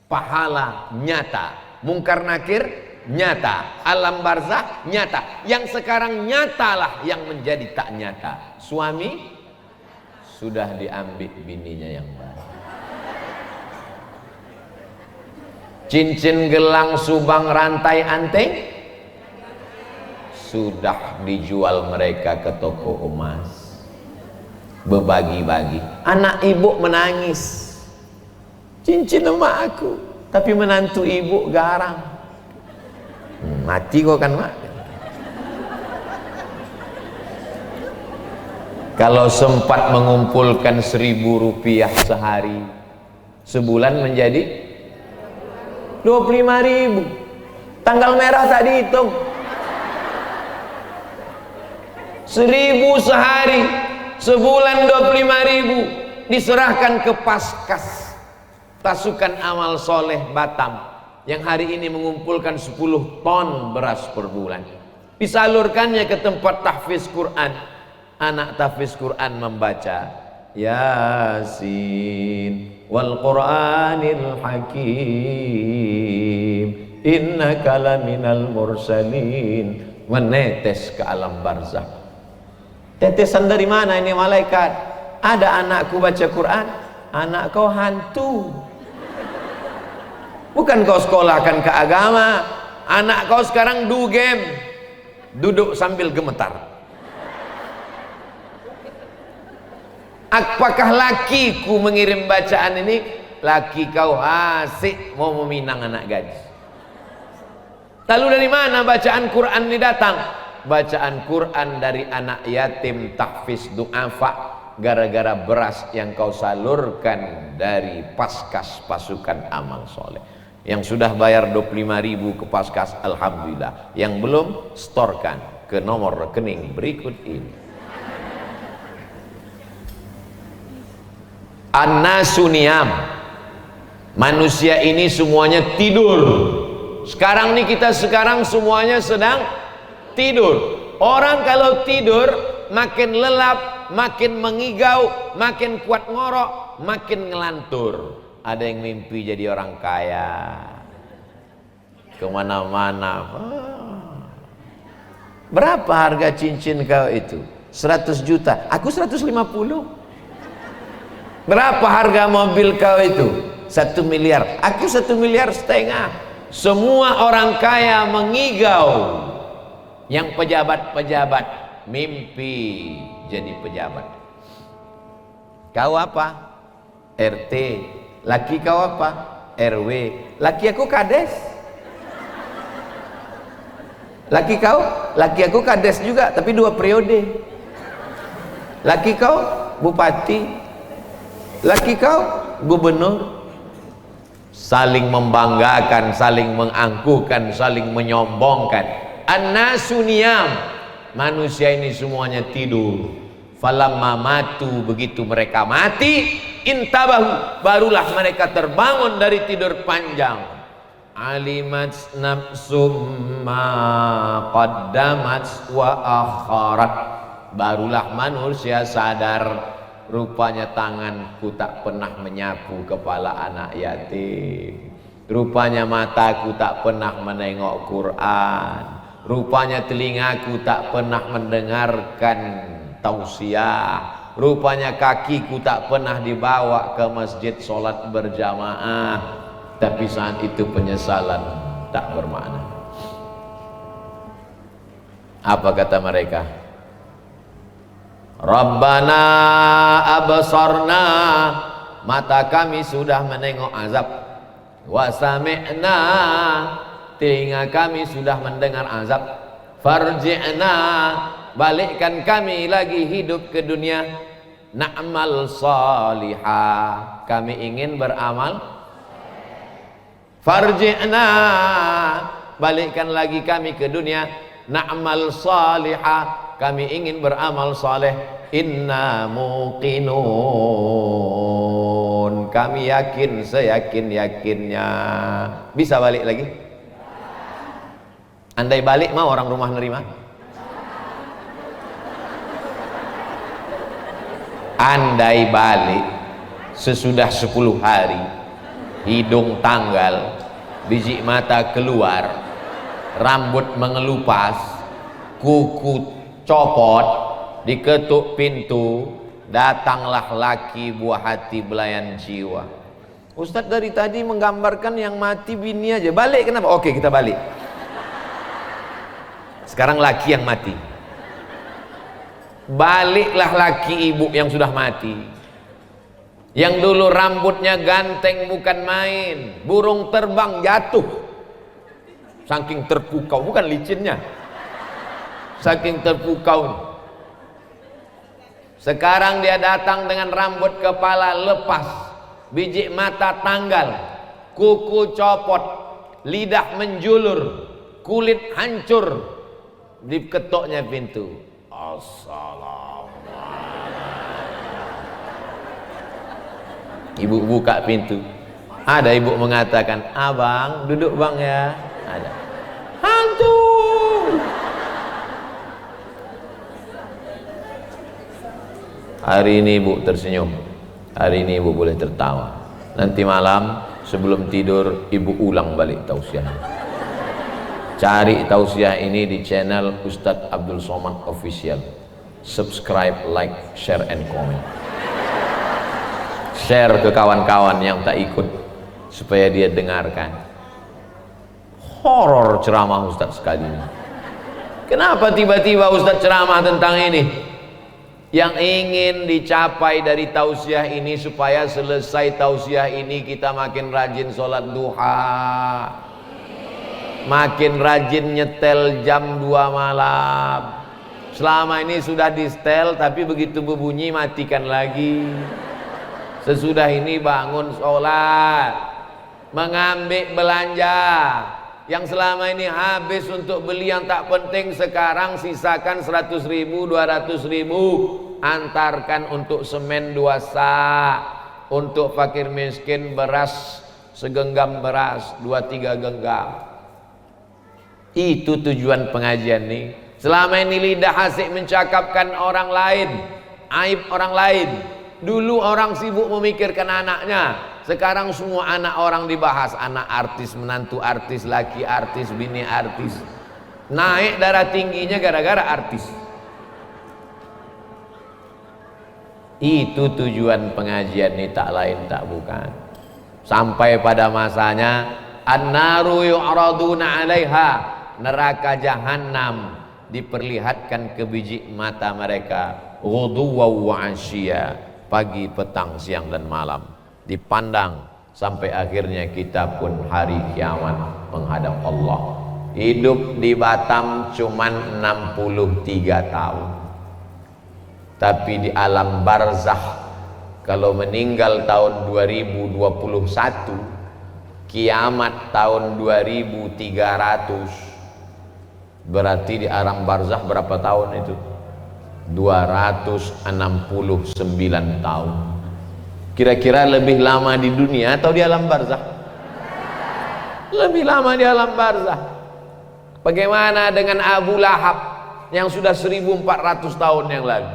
Pahala nyata, mungkar nakir nyata, alam barzah nyata. Yang sekarang nyatalah yang menjadi tak nyata. Suami sudah diambil bininya yang baru. Cincin, gelang, subang, rantai, anting sudah dijual mereka ke toko emas, berbagi-bagi. Anak ibu menangis, cincin emak aku, tapi menantu ibu garang. Mati kok kan mak. Kalau sempat mengumpulkan 1.000 rupiah sehari, sebulan menjadi 25.000. Tanggal merah tak dihitung. 1.000 sehari, sebulan 25.000, diserahkan ke Paskas, pasukan amal soleh Batam, yang hari ini mengumpulkan 10 ton beras per bulan. Disalurkannya ke tempat tahfiz Quran. Anak tahfiz Quran membaca Yasin wal Qur'anil Hakim innaka laminal mursalin. Menetes ke alam barzah. Tetesan dari mana ini malaikat? Ada anakku baca Quran, anak kau hantu. Bukan kau sekolahkan ke agama, anak kau sekarang do game, duduk sambil gemetar. Apakah lakiku mengirim bacaan ini? Laki kau asik mau meminang anak gadis. Lalu dari mana bacaan Quran ini datang? bacaan Quran dari anak yatim, tahfiz du'afa, gara-gara beras yang kau salurkan dari Paskas Pasukan Amal Soleh. Yang sudah bayar 25.000 ke Paskas, alhamdulillah. Yang belum, storkan ke nomor rekening berikut ini. An-nasu niyam, manusia ini semuanya tidur. Sekarang nih kita semuanya sedang tidur. Orang kalau tidur makin lelap, makin mengigau, makin kuat ngorok, makin ngelantur. Ada yang mimpi jadi orang kaya, kemana-mana. Berapa harga cincin kau itu? 100 juta, aku 150. Berapa harga mobil kau itu? 1 miliar, aku 1,5 miliar. Semua orang kaya mengigau. Yang pejabat-pejabat mimpi jadi pejabat. Kau apa? RT. Laki kau apa? RW. Laki aku kades. Laki kau? Laki aku kades juga, tapi 2 periode. Laki kau bupati. Laki kau gubernur. Saling membanggakan, saling mengangkuhkan, saling menyombongkan. An-nasu niyam, manusia ini semuanya tidur. Falamma matu, begitu mereka mati, intabahu, barulah mereka terbangun dari tidur panjang. Alimat nafsum ma qaddamat wa akharat, barulah manusia sadar, rupanya tanganku tak pernah menyapu kepala anak yatim, rupanya mataku tak pernah menengok Quran, rupanya telingaku tak pernah mendengarkan tausiah, rupanya kakiku tak pernah dibawa ke masjid sholat berjamaah. Tapi saat itu penyesalan tak bermakna. Apa kata mereka? Rabbana absarna, mata kami sudah menengok azab. Wa sami'na, telinga kami sudah mendengar azab. Farji'na, balikkan kami lagi hidup ke dunia. Na'mal salihah, kami ingin beramal. Farji'na, balikkan lagi kami ke dunia. Na'mal salihah, kami ingin beramal saleh. Inna muqinun, kami yakin seyakin-yakinnya. Bisa balik lagi? Andai balik mau orang rumah nerima? Andai balik sesudah 10 hari, hidung tanggal, biji mata keluar, rambut mengelupas, kuku copot, diketuk pintu, datanglah laki buah hati belayan jiwa. Ustadz dari tadi menggambarkan yang mati bini aja, balik kenapa? Oke, kita balik. Sekarang laki yang mati. Baliklah laki ibu yang sudah mati, yang dulu rambutnya ganteng bukan main, burung terbang jatuh saking terpukau, bukan licinnya, saking terpukau. Sekarang dia datang dengan rambut kepala lepas, biji mata tanggal, kuku copot, lidah menjulur, kulit hancur. Diketoknya pintu. Assalamualaikum. Ibu buka pintu. Ada ibu mengatakan, abang duduk bang ya. Ada. Hantu. Hari ini ibu tersenyum, hari ini ibu boleh tertawa. Nanti malam sebelum tidur ibu ulang balik tausiah. Cari tausiah ini di channel Ustadz Abdul Somad Official. Subscribe, like, share, and comment. Share ke kawan-kawan yang tak ikut supaya dia dengarkan. Horor ceramah Ustadz sekali ini. Kenapa tiba-tiba Ustadz ceramah tentang ini? Yang ingin dicapai dari tausiah ini, supaya selesai tausiah ini kita makin rajin sholat duha. makin rajin nyetel jam 2 malam. Selama ini sudah di setel, tapi begitu berbunyi matikan lagi. Sesudah ini bangun sholat, mengambil belanja yang selama ini habis untuk beli yang tak penting, sekarang sisakan 100.000, 200.000, antarkan untuk semen 2 sak, untuk fakir miskin beras segenggam beras, 2-3 genggam. Itu tujuan pengajian nih. Selama ini lidah asik mencakapkan orang lain, aib orang lain. Dulu orang sibuk memikirkan anaknya, sekarang semua anak orang dibahas. Anak artis, menantu artis, laki artis, bini artis. Naik darah tingginya gara-gara artis. Itu tujuan pengajian ini, tak lain tak bukan. Sampai pada masanya an-naru yu'raduna 'alaiha, neraka jahanam diperlihatkan ke biji mata mereka, ghuduwan wa 'ashiyya, pagi, petang, siang dan malam, dipandang sampai akhirnya kita pun hari kiamat menghadap Allah. Hidup di Batam cuman 63 tahun, tapi di alam barzakh kalau meninggal tahun 2021, kiamat tahun 2300, berarti di alam barzakh berapa tahun itu? 269 tahun. Kira-kira lebih lama di dunia atau di alam barzakh? Lebih lama di alam barzakh. Bagaimana dengan Abu Lahab yang sudah 1400 tahun yang lalu?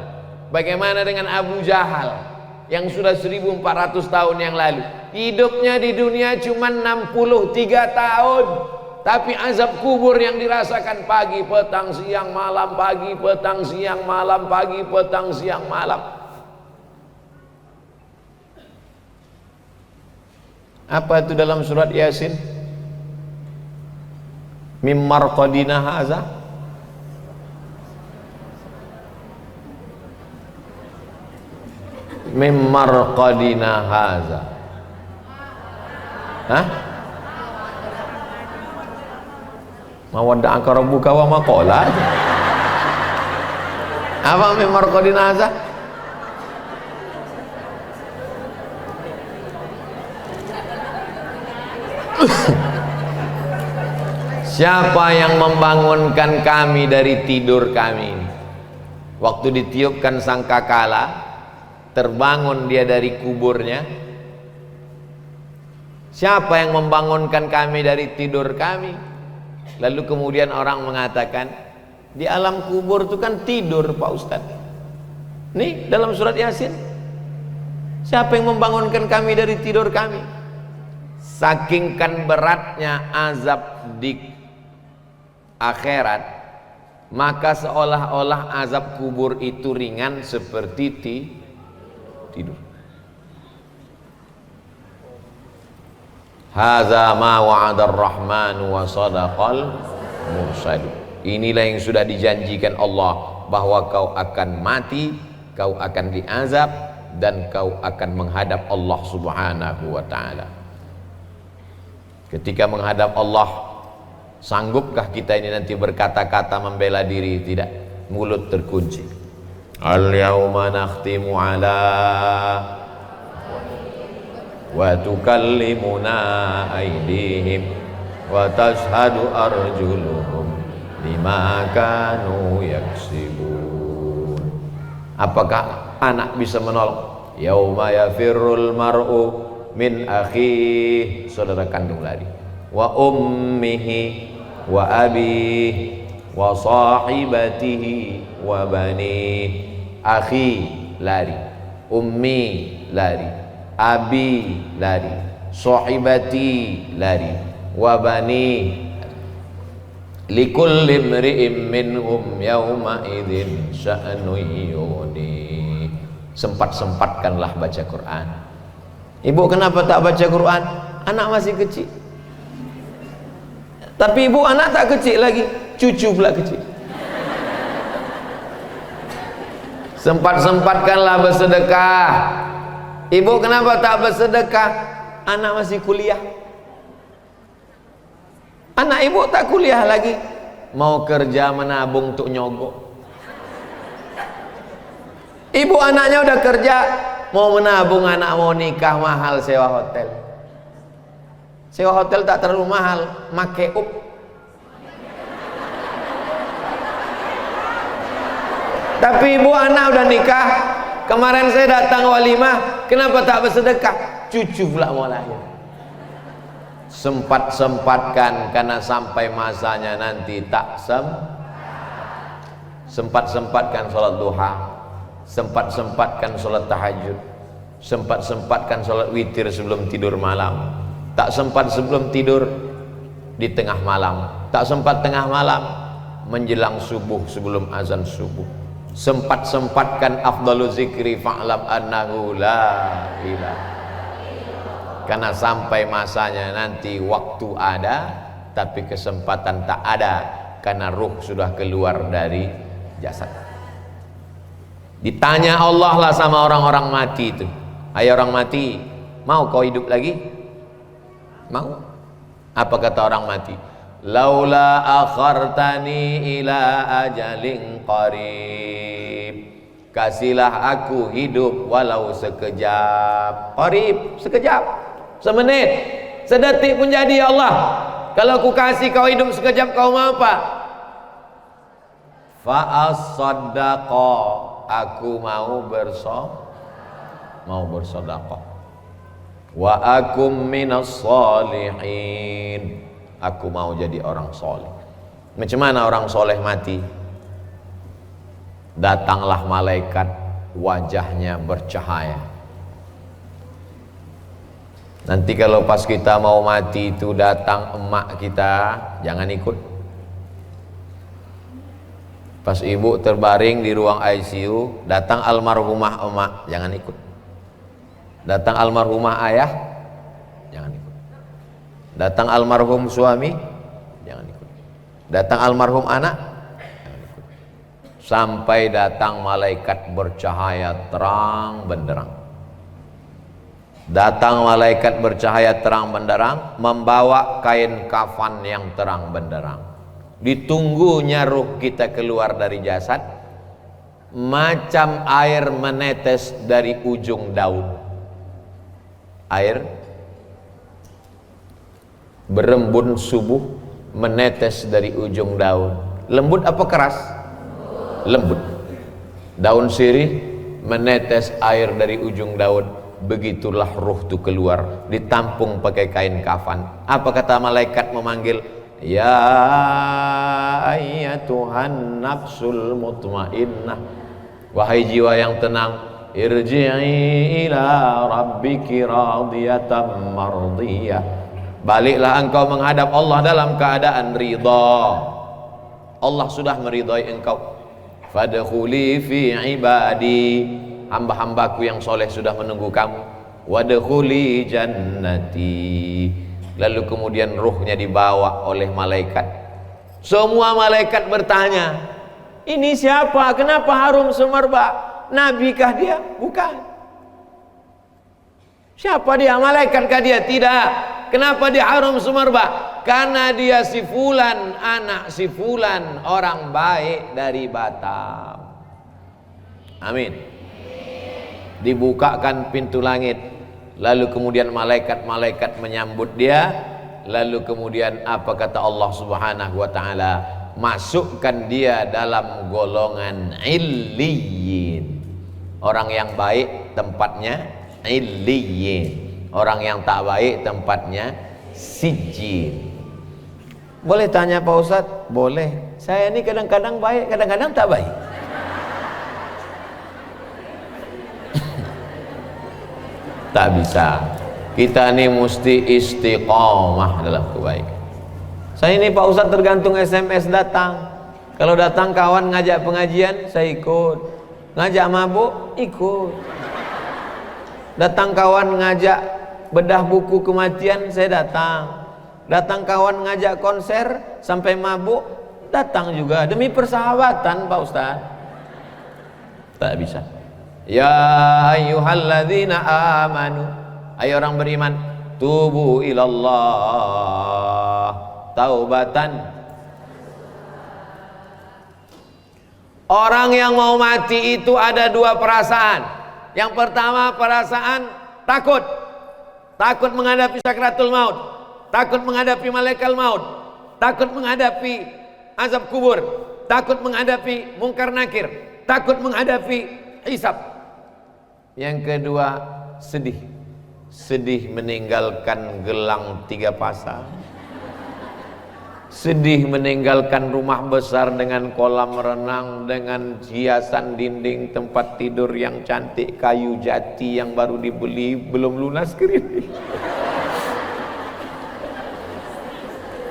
Bagaimana dengan Abu Jahal yang sudah 1400 tahun yang lalu? Hidupnya di dunia cuma 63 tahun, tapi azab kubur yang dirasakan pagi, petang, siang, malam, pagi, petang, siang, malam, pagi, petang, siang, malam. Apa itu dalam surat Yasin? Mim marqadina haza, mim marqadina haza. Hah? Mawadda'aka rabbuka wa ma qala. Apa mim marqadina haza? Siapa yang membangunkan kami dari tidur kami? Waktu ditiupkan sangkakala, terbangun dia dari kuburnya. Siapa yang membangunkan kami dari tidur kami? Lalu kemudian orang mengatakan, di alam kubur itu kan tidur Pak Ustadz. Nih dalam surat Yasin, siapa yang membangunkan kami dari tidur kami? Sakingkan beratnya azab di akhirat, maka seolah-olah azab kubur itu ringan seperti tidur. Hadza ma wa'adar rahmanu wa sadaqal mursalun. Inilah yang sudah dijanjikan Allah, bahwa kau akan mati, kau akan diazab, dan kau akan menghadap Allah Subhanahu wa ta'ala. Ketika menghadap Allah, sanggupkah kita ini nanti berkata-kata membela diri? Tidak, mulut terkunci. Al-yawma nakhtimu ala wa tukallimuna aydihim wa tashhadu arjuluhum bima kanu yaksibun. Apakah anak bisa menolong? Yauma yafirrul mar'u min akhihi, saudara kandung lari, wa ummihi wa abihi wa sahibatihi wa banihi. Akhi lari, ummi lari, abi lari, sahibati lari, wa bani. Likulli imri'in minhum yawma idzin sya'nu yughni. Sempat-sempatkanlah baca Quran. Ibu kenapa tak baca Quran? Anak masih kecil. Tapi ibu anak tak kecil lagi, cucu pula kecil. Sempat-sempatkanlah bersedekah. Ibu kenapa tak bersedekah? Anak masih kuliah. Anak ibu tak kuliah lagi, mau kerja menabung untuk nyogok. Ibu anaknya udah kerja, mau menabung, anak mau nikah, mahal sewa hotel. Sewa hotel tak terlalu mahal, make up. Tapi ibu anak udah nikah, kemarin saya datang walimah, kenapa tak bersedekah? Cucu pula mau lahir. Sempat-sempatkan, karena sampai masanya nanti tak sempat-sempatkan sholat duha, sempat-sempatkan sholat tahajud, sempat-sempatkan sholat witir sebelum tidur malam, tak sempat sebelum tidur di tengah malam, tak sempat tengah malam menjelang subuh sebelum azan subuh, sempat-sempatkan afdalu zikri fa'lam annahu la ilaha. Karena sampai masanya nanti waktu ada tapi kesempatan tak ada, karena ruh sudah keluar dari jasad. Ditanya Allah lah sama orang-orang mati itu, hai orang mati, mau kau hidup lagi? Mau? Apa kata orang mati? Laula akhartani ila ajalin qarib, kasihlah aku hidup walau sekejap. Qarib, sekejap, semenit, sedetik pun jadi. Ya Allah, kalau aku kasih kau hidup sekejap, kau mau apa? Fa'as-saddaqa, aku mau bersedekah. Wa akum minas sholihin, aku mau jadi orang soleh. Macam mana orang soleh mati? Datanglah malaikat, wajahnya bercahaya. Nanti kalau pas kita mau mati itu datang emak kita, jangan ikut. Pas ibu terbaring di ruang ICU, datang almarhumah emak, jangan ikut. Datang almarhumah ayah, jangan ikut. Datang almarhum suami, jangan ikut. Datang almarhum anak, jangan ikut. Sampai datang malaikat bercahaya terang benderang. Datang malaikat bercahaya terang benderang, membawa kain kafan yang terang benderang. Ditunggunya ruh kita keluar dari jasad, macam air menetes dari ujung daun. Air berembun subuh menetes dari ujung daun. Lembut apa keras? Lembut. Daun sirih menetes air dari ujung daun. Begitulah ruh itu keluar, ditampung pakai kain kafan. Apa kata malaikat memanggil? Ya ayyatuhan nafsul mutmainnah, wahai jiwa yang tenang, irji'i ila rabbiki radiyatan mardiyah, baliklah engkau menghadap Allah dalam keadaan ridha. Allah sudah meridhai engkau. Fadkhuli fi ibadi, hamba-hambaku yang soleh sudah menunggu kamu. Wadkhuli jannati, lalu kemudian ruhnya dibawa oleh malaikat. Semua malaikat bertanya, ini siapa? Kenapa harum semerbak? Nabikah dia? Bukan. Siapa dia? Malaikatkah dia? Tidak. Kenapa dia harum semerbak? Karena dia si fulan, anak si fulan, orang baik dari Batam. Amin. Dibukakan pintu langit, lalu kemudian malaikat-malaikat menyambut dia. Lalu kemudian apa kata Allah Subhanahu wa taala? Masukkan dia dalam golongan illiyin. Orang yang baik tempatnya illiyin, orang yang tak baik tempatnya sijjin. Boleh tanya Pak Ustadz? Boleh. Saya ini kadang-kadang baik, kadang-kadang tak baik. Tak bisa. Kita ini mesti istiqomah dalam kebaikan. Saya ini Pak Ustadz tergantung SMS datang. Kalau datang kawan ngajak pengajian, saya ikut. Ngajak mabuk, ikut. Datang kawan ngajak bedah buku kematian, saya datang. Datang kawan ngajak konser sampai mabuk, datang juga. Demi persahabatan Pak Ustaz. Tak bisa. Ya ayyuhalladzina amanu, ayo orang beriman, tubu ilallah, taubatan. Orang yang mau mati itu ada dua perasaan. Yang pertama perasaan takut. Takut menghadapi sakratul maut, takut menghadapi malaikat maut, takut menghadapi azab kubur, takut menghadapi mungkar nakir, takut menghadapi hisab. Yang kedua sedih. Sedih meninggalkan gelang 3 pasang, sedih meninggalkan rumah besar dengan kolam renang, dengan hiasan dinding tempat tidur yang cantik, kayu jati yang baru dibeli belum lunas kredit.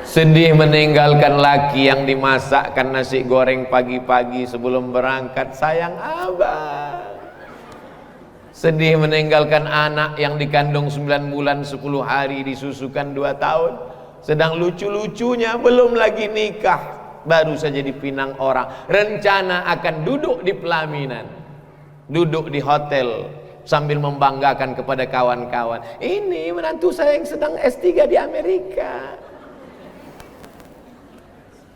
Sedih meninggalkan laki yang dimasakkan nasi goreng pagi-pagi sebelum berangkat, sayang abang. Sedih meninggalkan anak yang dikandung 9 bulan 10 hari disusukan 2 tahun, sedang lucu-lucunya belum lagi nikah, baru saja dipinang orang, rencana akan duduk di pelaminan, duduk di hotel sambil membanggakan kepada kawan-kawan, ini menantu saya yang sedang S3 di Amerika.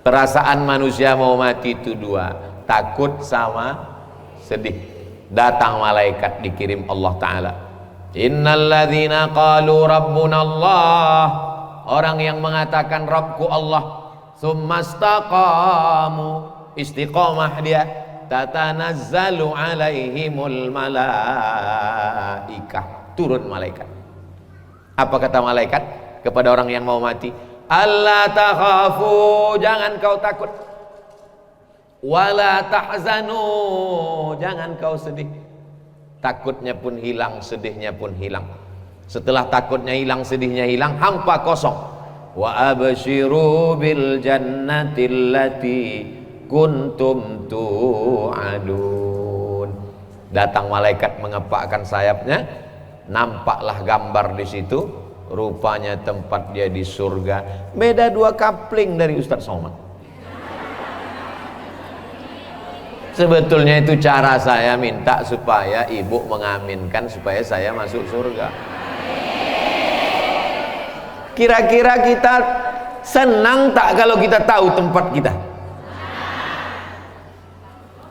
Perasaan manusia mau mati itu dua, takut sama sedih. Datang malaikat dikirim Allah Ta'ala, innalladzina qalu rabbuna Allah, orang yang mengatakan Rabbku Allah, summastaqamu, istiqamah dia, tatanazzalu alaihimul malaikah, turun malaikat. Apa kata malaikat kepada orang yang mau mati? Allah takhafu, jangan kau takut, wala tahzanu, jangan kau sedih. Takutnya pun hilang, sedihnya pun hilang. Setelah takutnya hilang, sedihnya hilang, hampa kosong. Wa abshiru bil jannati allati kuntum tu'adun. Datang malaikat mengepakkan sayapnya, nampaklah gambar di situ, rupanya tempat dia di surga. Beda 2 kapling dari Ustaz Somad. Sebetulnya itu cara saya minta supaya ibu mengaminkan supaya saya masuk surga. Kira-kira kita senang tak kalau kita tahu tempat kita?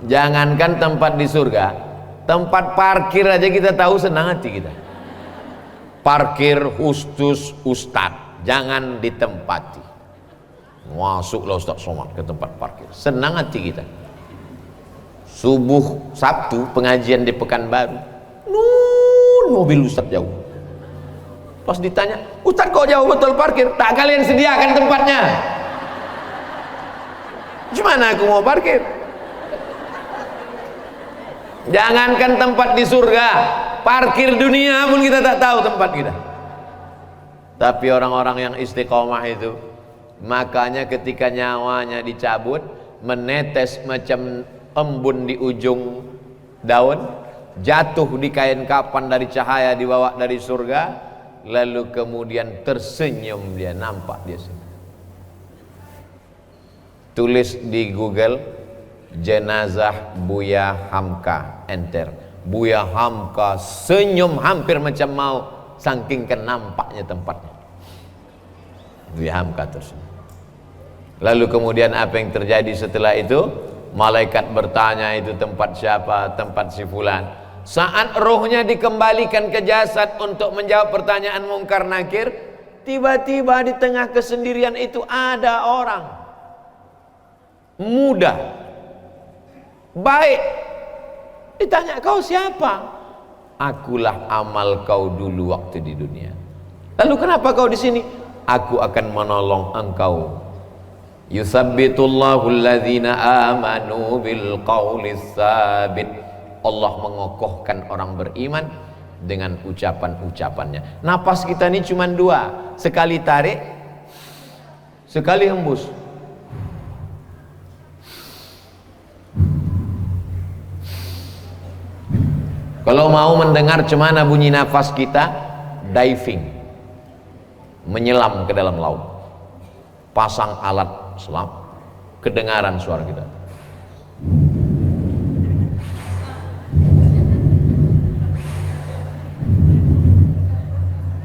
Jangankan tempat di surga, tempat parkir aja kita tahu, senang hati kita. Parkir khusus Ustadz, jangan ditempati. Masuklah Ustadz Somad ke tempat parkir, senang hati kita. Subuh Sabtu pengajian di Pekanbaru, mobil Ustadz jauh. Pas ditanya, Ustadz kok jauh betul parkir? Tak kalian sediakan tempatnya. Gimana aku mau parkir? Jangankan tempat di surga, parkir dunia pun kita tak tahu tempat kita. Tapi orang-orang yang istiqomah itu, makanya ketika nyawanya dicabut, menetes macam embun di ujung daun, jatuh di kain kapan dari cahaya dibawa dari surga, lalu kemudian tersenyum dia, nampak dia senyum. Tulis di Google jenazah Buya Hamka, enter. Buya Hamka senyum hampir macam mau, saking kan nampaknya tempatnya. Buya Hamka tersenyum. Lalu kemudian apa yang terjadi setelah itu? Malaikat bertanya, itu tempat siapa? Tempat si fulan. Saat rohnya dikembalikan ke jasad untuk menjawab pertanyaan mungkar nakir, tiba-tiba di tengah kesendirian itu ada orang muda, baik. Ditanya, kau siapa? Akulah amal kau dulu waktu di dunia. Lalu kenapa kau di sini? Aku akan menolong engkau. Yusabbitullahu alladhina amanu bil qawlis sabit. Allah mengokohkan orang beriman dengan ucapan-ucapannya. Napas kita ini cuma 2, sekali tarik, sekali hembus. Kalau mau mendengar cemana bunyi nafas kita, diving, menyelam ke dalam laut, pasang alat selam, kedengaran suara kita.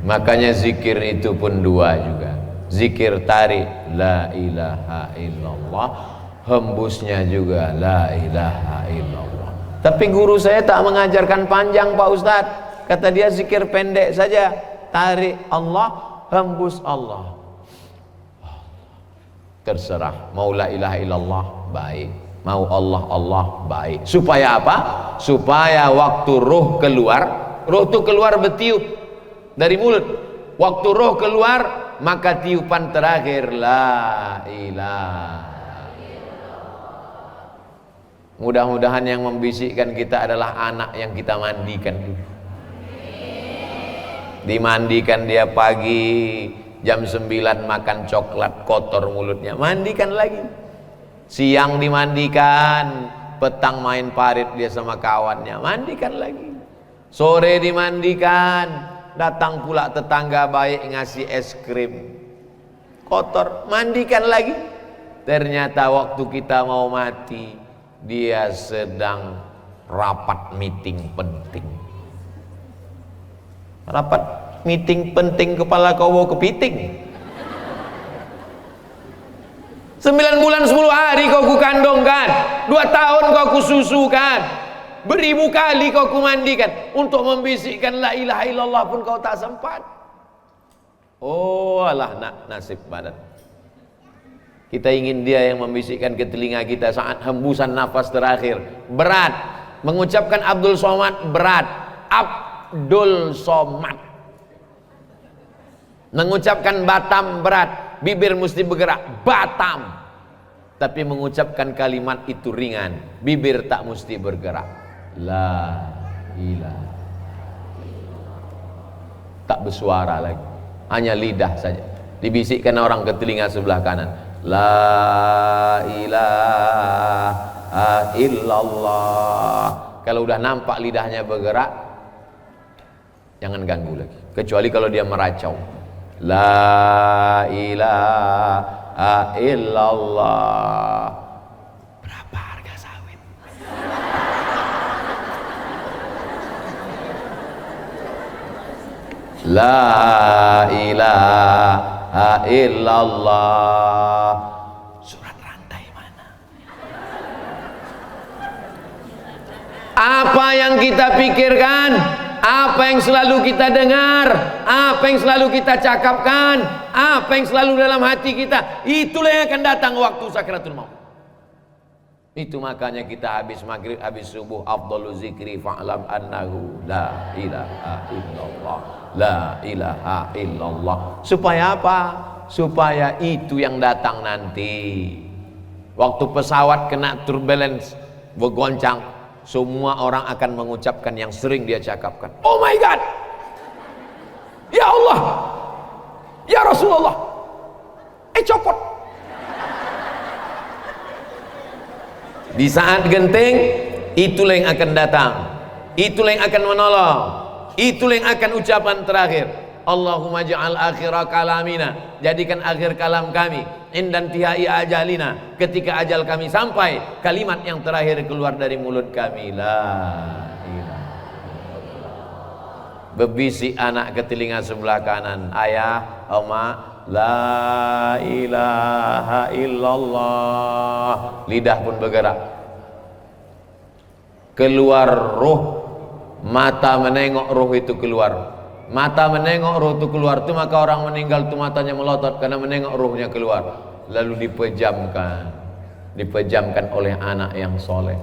Makanya zikir itu pun 2 juga. Zikir tarik la ilaha illallah, hembusnya juga la ilaha illallah. Tapi guru saya tak mengajarkan panjang Pak Ustadz. Kata dia zikir pendek saja, tarik Allah, hembus Allah. Terserah, mau la ilaha illallah baik, mau Allah Allah baik. Supaya apa? Supaya waktu roh keluar, roh itu keluar bertiup dari mulut. Waktu roh keluar, maka tiupan terakhir la ilaha. Mudah-mudahan yang membisikkan kita adalah anak yang kita mandikan dulu. Dimandikan dia pagi jam 9 makan coklat kotor mulutnya, mandikan lagi. Siang dimandikan, petang main parit dia sama kawannya, mandikan lagi. Sore dimandikan, datang pula tetangga baik ngasih es krim, kotor, mandikan lagi. Ternyata waktu kita mau mati, dia sedang rapat meeting penting. Rapat meeting penting kepala kau bawa kepiting. 9 bulan 10 hari kau kukandongkan, 2 tahun kau kususukan, beribu kali kau kumandikan. Untuk membisikkan la ilaha illallah pun kau tak sempat. Oh alah nasib badan. Kita ingin dia yang membisikkan ke telinga kita saat hembusan nafas terakhir. Berat. Mengucapkan Abdul Somad berat. Abdul Somad. Mengucapkan Batam berat. Bibir mesti bergerak. Batam. Tapi mengucapkan kalimat itu ringan. Bibir tak mesti bergerak. La ilaha. Tak bersuara lagi. Hanya lidah saja. Dibisikkan orang ke telinga sebelah kanan. La ilaha illallah. Kalau udah nampak lidahnya bergerak, jangan ganggu lagi. Kecuali kalau dia meracau. La ilaha illallah. Berapa harga sawit? La ilaha illallah. Surat rantai mana? Apa yang kita pikirkan, apa yang selalu kita dengar, apa yang selalu kita cakapkan, apa yang selalu dalam hati kita, itulah yang akan datang waktu sakratul maut. Itu makanya kita habis maghrib, habis subuh, afdalu zikri fa'lam annahu la ilaha illallah. La ilaha illallah. Supaya apa? Supaya itu yang datang nanti. Waktu pesawat kena turbulence, bergoncang, semua orang akan mengucapkan yang sering dia cakapkan. Oh my God, ya Allah, ya Rasulullah, copot. Di saat genting, itulah yang akan datang, itulah yang akan menolong, itulah yang akan ucapan terakhir. Allahumma ja'al akhira kalamina, jadikan akhir kalam kami indan tihai ajalina, ketika ajal kami sampai, kalimat yang terakhir keluar dari mulut kami, la ilaha. Bebisik anak ke telinga sebelah kanan, ayah, oma, la ilaha illallah. Lidah pun bergerak, keluar roh, mata menengok roh itu keluar. Mata menengok roh itu keluar, itu maka orang meninggal itu matanya melotot karena menengok rohnya keluar. Lalu dipejamkan oleh anak yang soleh.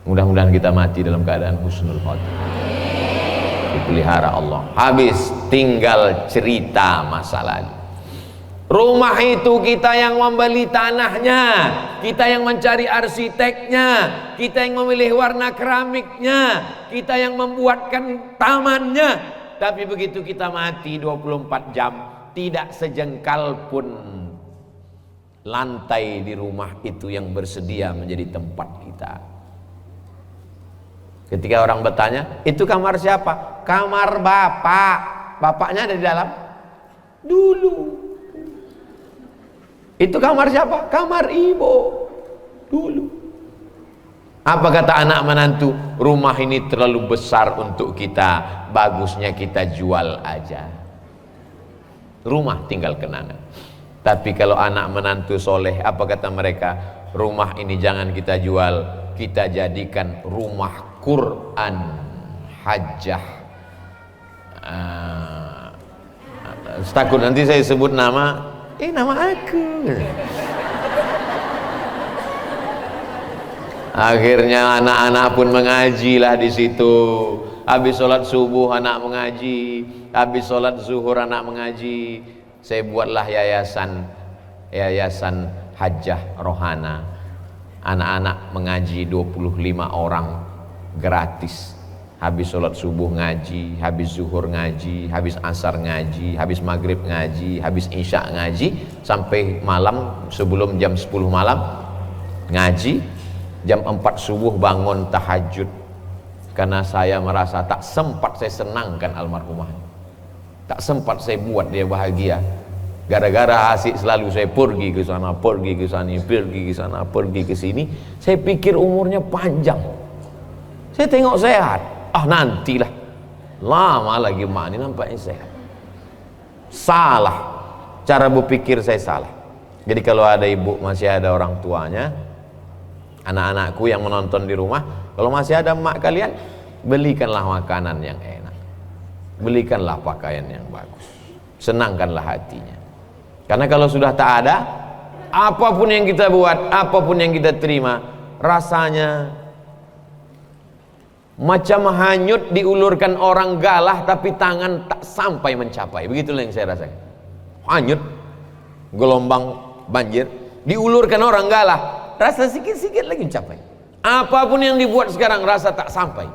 Mudah-mudahan kita mati dalam keadaan husnul khotimah, dipelihara Allah. Habis tinggal cerita masa lalu. Rumah itu kita yang membeli tanahnya, kita yang mencari arsiteknya, kita yang memilih warna keramiknya, kita yang membuatkan tamannya. Tapi begitu kita mati 24 jam, tidak sejengkal pun lantai di rumah itu yang bersedia menjadi tempat kita. Ketika orang bertanya, itu kamar siapa? Kamar bapak. Bapaknya ada di dalam? Dulu. Itu kamar siapa? Kamar ibu. Dulu. Apa kata anak menantu? Rumah ini terlalu besar untuk kita, bagusnya kita jual aja. Rumah tinggal kenangan. Tapi kalau anak menantu soleh, apa kata mereka? Rumah ini jangan kita jual, kita jadikan rumah Quran hajjah. Takut nanti saya sebut nama, nama aku. Akhirnya anak-anak pun mengajilah di situ. Habis sholat subuh anak mengaji, habis sholat zuhur anak mengaji. Saya buatlah yayasan Hajjah Rohana. Anak-anak mengaji 25 orang gratis. Habis sholat subuh ngaji, habis zuhur ngaji, habis asar ngaji, habis maghrib ngaji, habis isya ngaji, sampai malam sebelum jam 10 malam ngaji. Jam 4 subuh bangun tahajud, karena saya merasa tak sempat saya senangkan almarhumah, tak sempat saya buat dia bahagia. Gara-gara asik selalu saya pergi ke sana, pergi ke sini, pergi ke sana, pergi ke sini. Saya pikir umurnya panjang, saya tengok sehat, nantilah, lama lagi mak ini nampaknya sehat. Salah, cara berpikir saya salah. Jadi kalau ada ibu masih ada orang tuanya, anak-anakku yang menonton di rumah, kalau masih ada emak kalian, belikanlah makanan yang enak, belikanlah pakaian yang bagus, senangkanlah hatinya. Karena kalau sudah tak ada, apapun yang kita buat, apapun yang kita terima, rasanya macam hanyut diulurkan orang galah tapi tangan tak sampai mencapai. Begitulah yang saya rasakan. Hanyut, gelombang banjir, diulurkan orang galah, rasa sikit-sikit lagi mencapai. Apapun yang dibuat sekarang rasa tak sampai,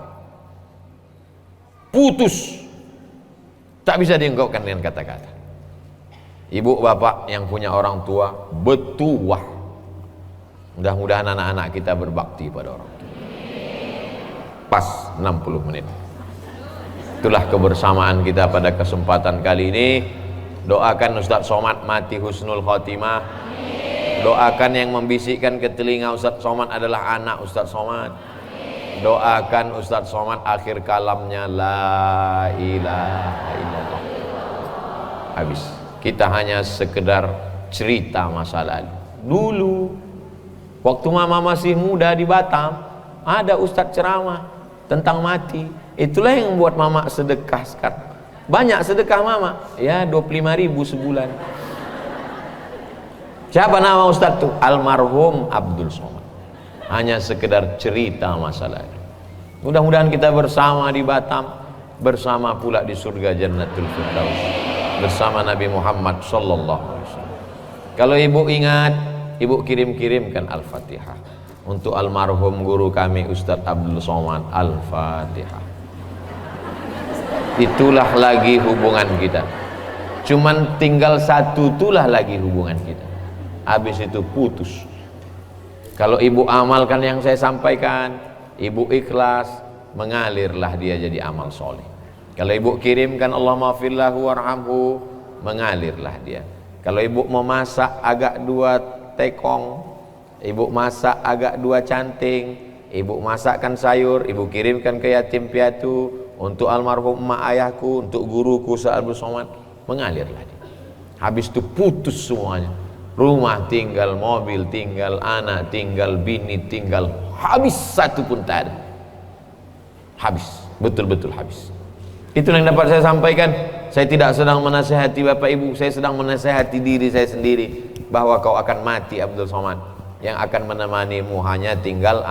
putus, tak bisa diungkapkan dengan kata-kata. Ibu bapak yang punya orang tua betuah, mudah-mudahan anak-anak kita berbakti pada orang tua. Pas 60 menit. Itulah kebersamaan kita pada kesempatan kali ini. Doakan Ustadz Somad mati husnul khotimah. Doakan yang membisikkan ke telinga Ustadz Somad adalah anak Ustadz Somad. Doakan Ustadz Somad akhir kalamnya la ilaha illallah. Habis. Kita hanya sekedar cerita masa lalu. Dulu waktu mama masih muda di Batam, ada Ustadz ceramah tentang mati. Itulah yang membuat mama sedekah sekarang. Banyak sedekah mama, ya 25.000 sebulan. Siapa nama Ustadz itu? Almarhum Abdul Somad. Hanya sekedar cerita masa lalu. Mudah-mudahan kita bersama di Batam, bersama pula di surga Jannatul Firdaus, bersama Nabi Muhammad sallallahu alaihi wasallam. Kalau ibu ingat, ibu kirim-kirimkan Al-Fatihah untuk almarhum guru kami Ustadz Abdul Somad. Al-Fatihah. Itulah lagi hubungan kita. Cuman tinggal satu, itulah lagi hubungan kita. Habis itu putus. Kalau ibu amalkan yang saya sampaikan, ibu ikhlas, mengalirlah dia jadi amal soleh. Kalau ibu kirimkan Allahumma firlahu warhamhu, mengalirlah dia. Kalau ibu memasak agak 2 tekong, ibu masak agak 2 canting, ibu masakkan sayur, ibu kirimkan ke yatim piatu, untuk almarhum emak ayahku, untuk guruku Ustadz Abdul Somad, mengalirlah dia. Habis itu putus semuanya. Rumah tinggal, mobil tinggal, anak tinggal, bini tinggal, habis satu pun tak ada. Habis, betul-betul habis. Itu yang dapat saya sampaikan. Saya tidak sedang menasihati bapak ibu, saya sedang menasihati diri saya sendiri, bahwa kau akan mati Abdul Somad. Yang akan menemanimu hanya tinggal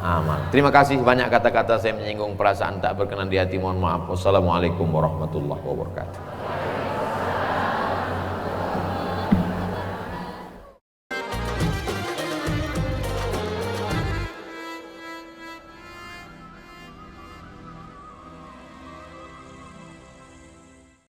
amal. Terima kasih, banyak kata-kata saya menyinggung perasaan tak berkenan di hati, mohon maaf. Wassalamualaikum warahmatullahi wabarakatuh.